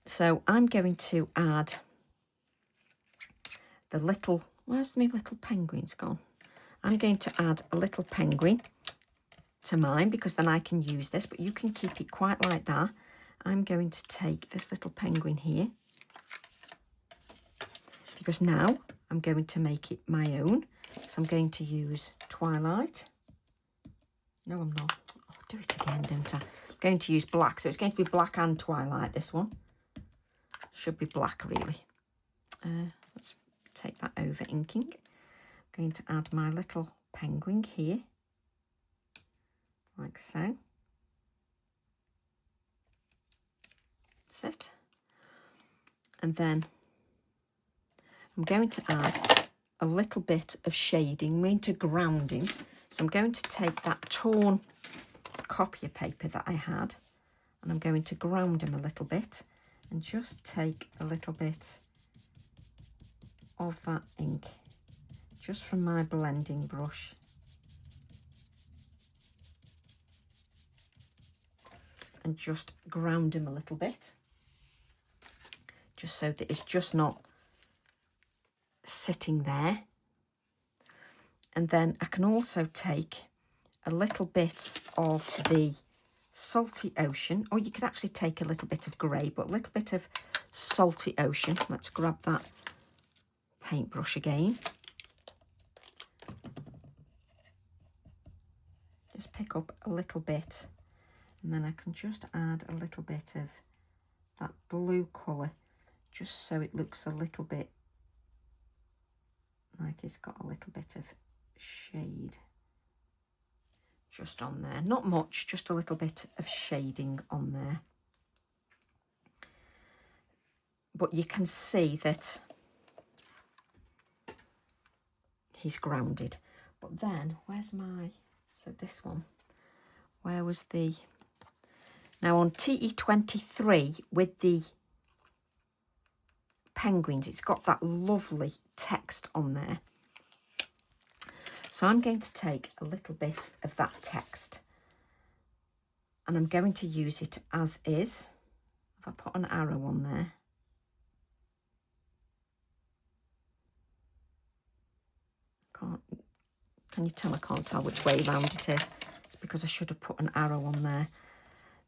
So I'm going to add the little, where's my little penguins gone? I'm going to add a little penguin to mine, because then I can use this, but you can keep it quite like that. I'm going to take this little penguin here, because now I'm going to make it my own. So I'm going to use Twilight. No, I'm not. I'll do it again, don't I? I'm going to use black. So it's going to be black and Twilight, this one. Should be black, really. Let's take that over inking. I'm going to add my little penguin here, like so. That's it. And then I'm going to add a little bit of shading into grounding. So I'm going to take that torn copier paper that I had, and I'm going to ground him a little bit, and just take a little bit of that ink just from my blending brush. and just ground him a little bit, just so that it's just not sitting there. And then I can also take a little bit of the Salty Ocean, or you could actually take a little bit of grey, but a little bit of Salty Ocean. Let's grab that paintbrush again. Just pick up a little bit, and then I can just add a little bit of that blue colour, just so it looks a little bit like it's got a little bit of shade just on there. Not much, just a little bit of shading on there. But you can see that he's grounded. But then, where's my, so this one, where was the, now on TE23 with the penguins, it's got that lovely text on there. So I'm going to take a little bit of that text and I'm going to use it as is. If I put an arrow on there, can you tell I can't tell which way round it is? It's because I should have put an arrow on there.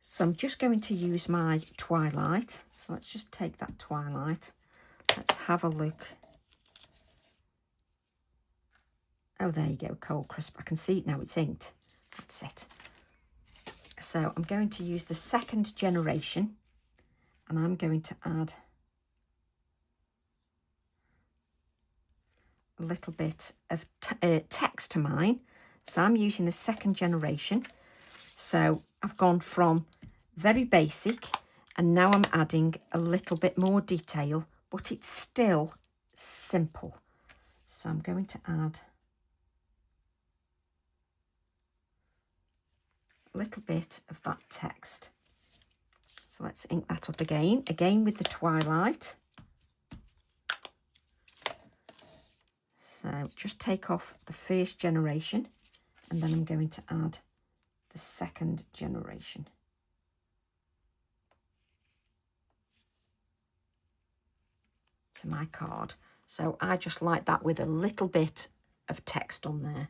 So I'm just going to use my Twilight. So let's just take that Twilight. Let's have a look. Oh, there you go, Cold Crisp. I can see it now, it's inked. That's it. So I'm going to use the second generation and I'm going to add a little bit of text to mine. So I'm using the second generation. So I've gone from very basic and now I'm adding a little bit more detail, but it's still simple. So I'm going to add a little bit of that text. So let's ink that up again with the Twilight. So just take off the first generation and then I'm going to add the second generation. To my card. So I just like that with a little bit of text on there.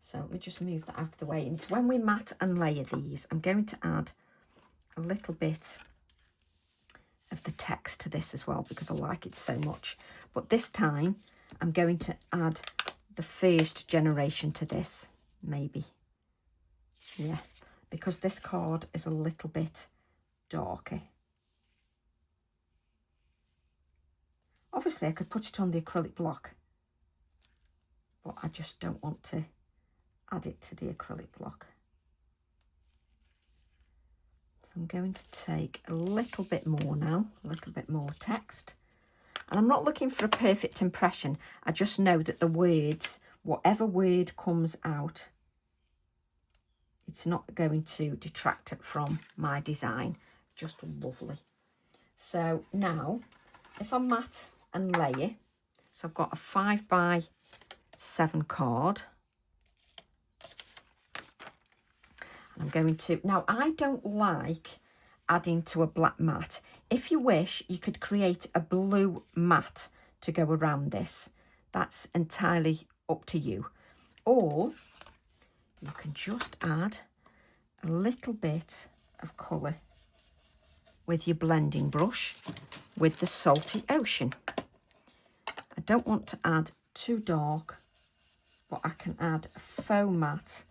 So let me just move that out of the way. And it's when we mat and layer these, I'm going to add a little bit of the text to this as well because I like it so much. But this time I'm going to add the first generation to this, maybe. Yeah, because this card is a little bit darker. Obviously I could put it on the acrylic block, but I just don't want to add it to the acrylic block. So I'm going to take a little bit more now, a little bit more text. And I'm not looking for a perfect impression. I just know that the words, whatever word comes out, it's not going to detract it from my design. Just lovely. So now, if I mat and layer, so I've got a 5x7 card. And I'm going to, now I don't like adding to a black mat. If you wish, you could create a blue mat to go around this. That's entirely up to you. Or you can just add a little bit of colour with your blending brush with the Salty Ocean. I don't want to add too dark, but I can add a faux matte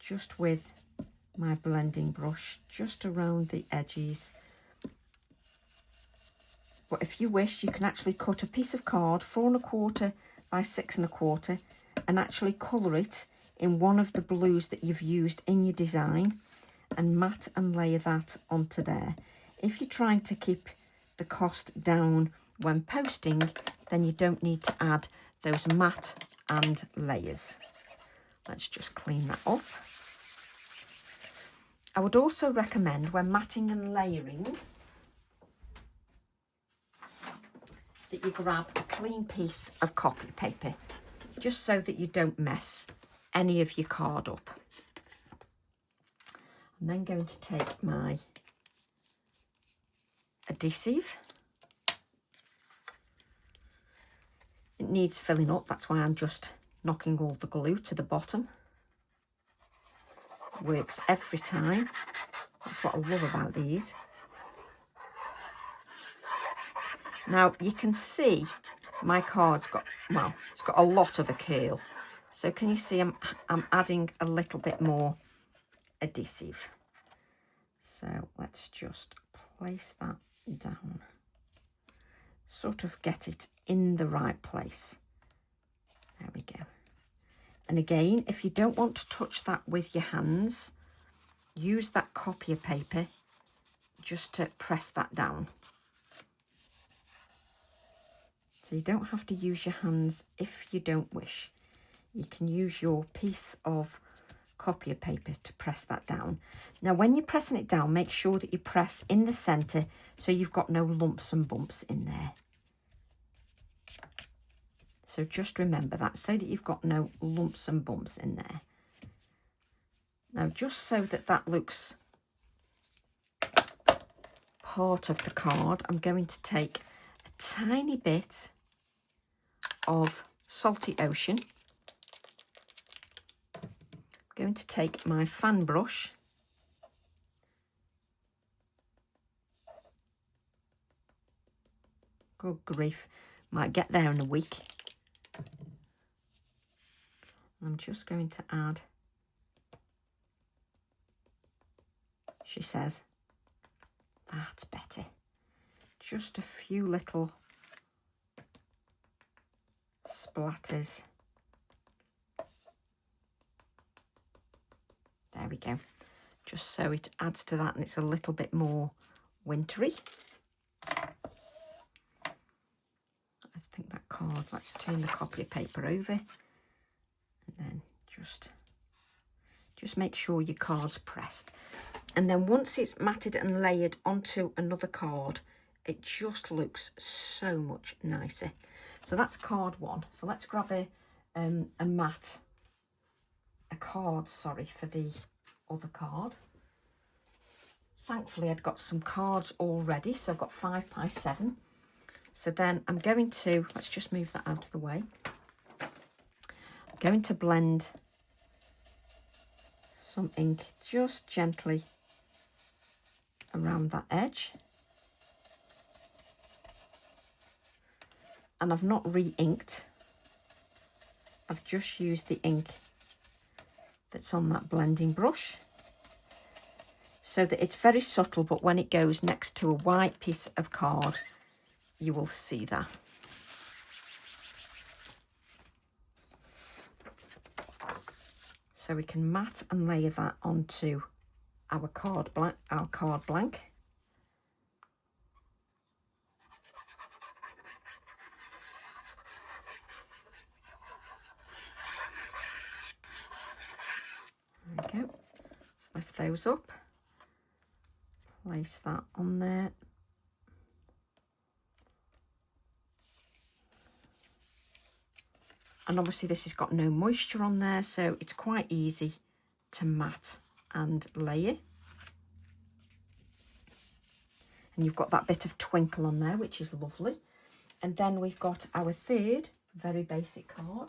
just with my blending brush just around the edges. But if you wish, you can actually cut a piece of card 4 1/4 by 6 1/4 and actually colour it in one of the blues that you've used in your design and mat and layer that onto there. If you're trying to keep the cost down when posting, then you don't need to add those matte and layers. Let's just clean that up. I would also recommend when matting and layering that you grab a clean piece of copy paper, just so that you don't mess any of your card up. I'm then going to take my adhesive. It needs filling up, that's why I'm just knocking all the glue to the bottom. Works every time. That's what I love about these. Now you can see my card's got, well, it's got a lot of a curl. So can you see I'm adding a little bit more adhesive. So let's just place that down. Sort of get it in the right place. There we go. And again, if you don't want to touch that with your hands, use that copier paper just to press that down. So you don't have to use your hands if you don't wish. You can use your piece of copier paper to press that down. Now when you're pressing it down, make sure that you press in the centre so you've got no lumps and bumps in there. So just remember that, so that you've got no lumps and bumps in there. Now just so that that looks part of the card, I'm going to take a tiny bit of Salty Ocean. I'm going to take my fan brush. Good grief, might get there in a week. I'm just going to add, she says, that's better. Just a few little splatters. There we go. Just so it adds to that and it's a little bit more wintry. I think that card, let's turn the copier paper over and then just make sure your card's pressed. And then once it's matted and layered onto another card, it just looks so much nicer. So that's card one. So let's grab a card, sorry, for the other card. Thankfully I'd got some cards already, so I've got 5 by 7. So then I'm going to, let's just move that out of the way. I'm going to blend some ink just gently around that edge. And I've not re-inked. I've just used the ink that's on that blending brush, so that it's very subtle, but when it goes next to a white piece of card, you will see that. So we can mat and layer that onto our card blank. There we go. Let's lift those up. Place that on there. And obviously this has got no moisture on there, so it's quite easy to mat and layer. And you've got that bit of twinkle on there, which is lovely. And then we've got our third very basic card.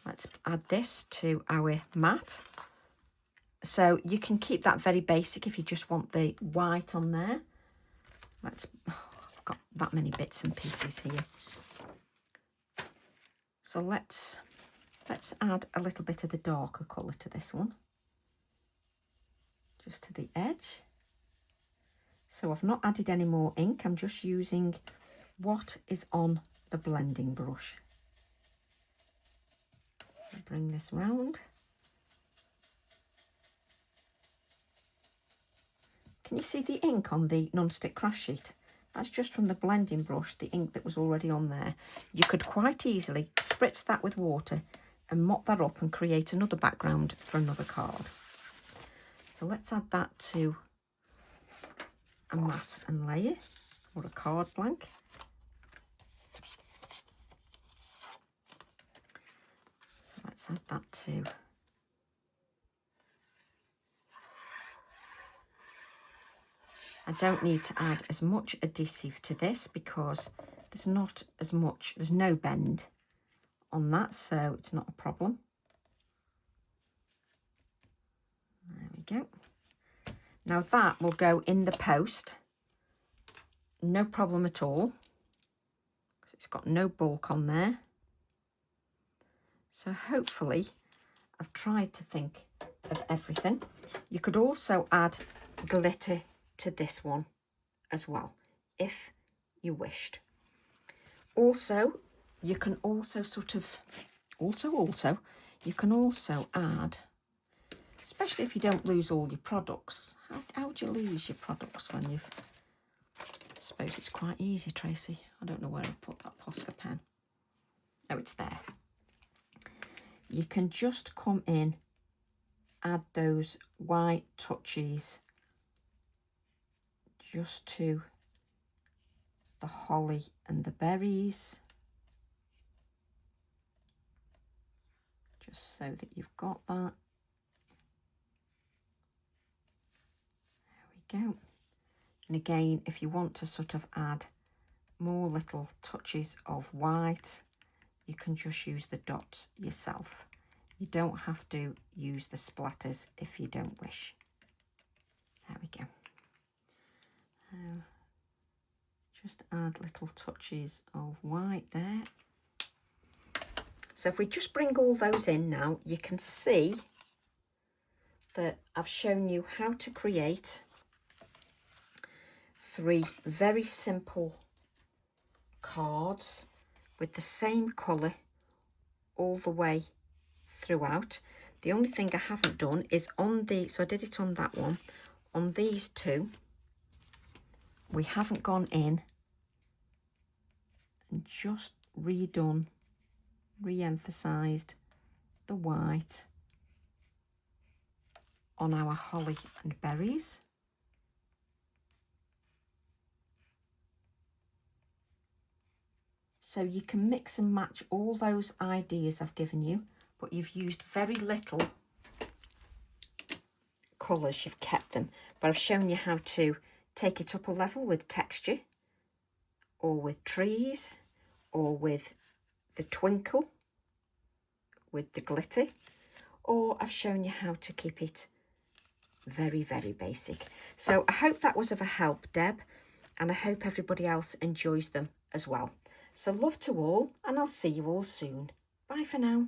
Let's add this to our mat. So you can keep that very basic if you just want the white on there. I've got that many bits and pieces here. So let's add a little bit of the darker colour to this one. Just to the edge. So I've not added any more ink, I'm just using what is on the blending brush. Bring this round. Can you see the ink on the non-stick craft sheet? That's just from the blending brush, the ink that was already on there. You could quite easily spritz that with water and mop that up and create another background for another card. So let's add that to a mat and layer, or a card blank. So let's add that to I don't need to add as much adhesive to this because there's not as much, there's no bend on that, so it's not a problem. There we go. Now that will go in the post, no problem at all, because it's got no bulk on there. So hopefully I've tried to think of everything. You could also add glitter to this one as well, if you wished. Also, you can also sort of, you can also add, especially if you don't lose all your products. How do you lose your products when you've, I suppose it's quite easy, Tracy. I don't know where I put that poster pen. Oh, it's there. You can just come in, add those white touches just to the holly and the berries, just so that you've got that. There we go. And again, if you want to sort of add more little touches of white, you can just use the dots yourself. You don't have to use the splatters if you don't wish. There we go. Just add little touches of white there. So if we just bring all those in now, you can see that I've shown you how to create 3 very simple cards with the same colour all the way throughout. The only thing I haven't done is on the, so I did it on that one, on these 2, we haven't gone in and just redone, re-emphasised the white on our holly and berries. So you can mix and match all those ideas I've given you, but you've used very little colours, you've kept them. But I've shown you how to take it up a level with texture, or with trees, or with the twinkle, with the glitter, or I've shown you how to keep it very, very basic. So I hope that was of a help, Deb, and I hope everybody else enjoys them as well. So love to all, and I'll see you all soon. Bye for now.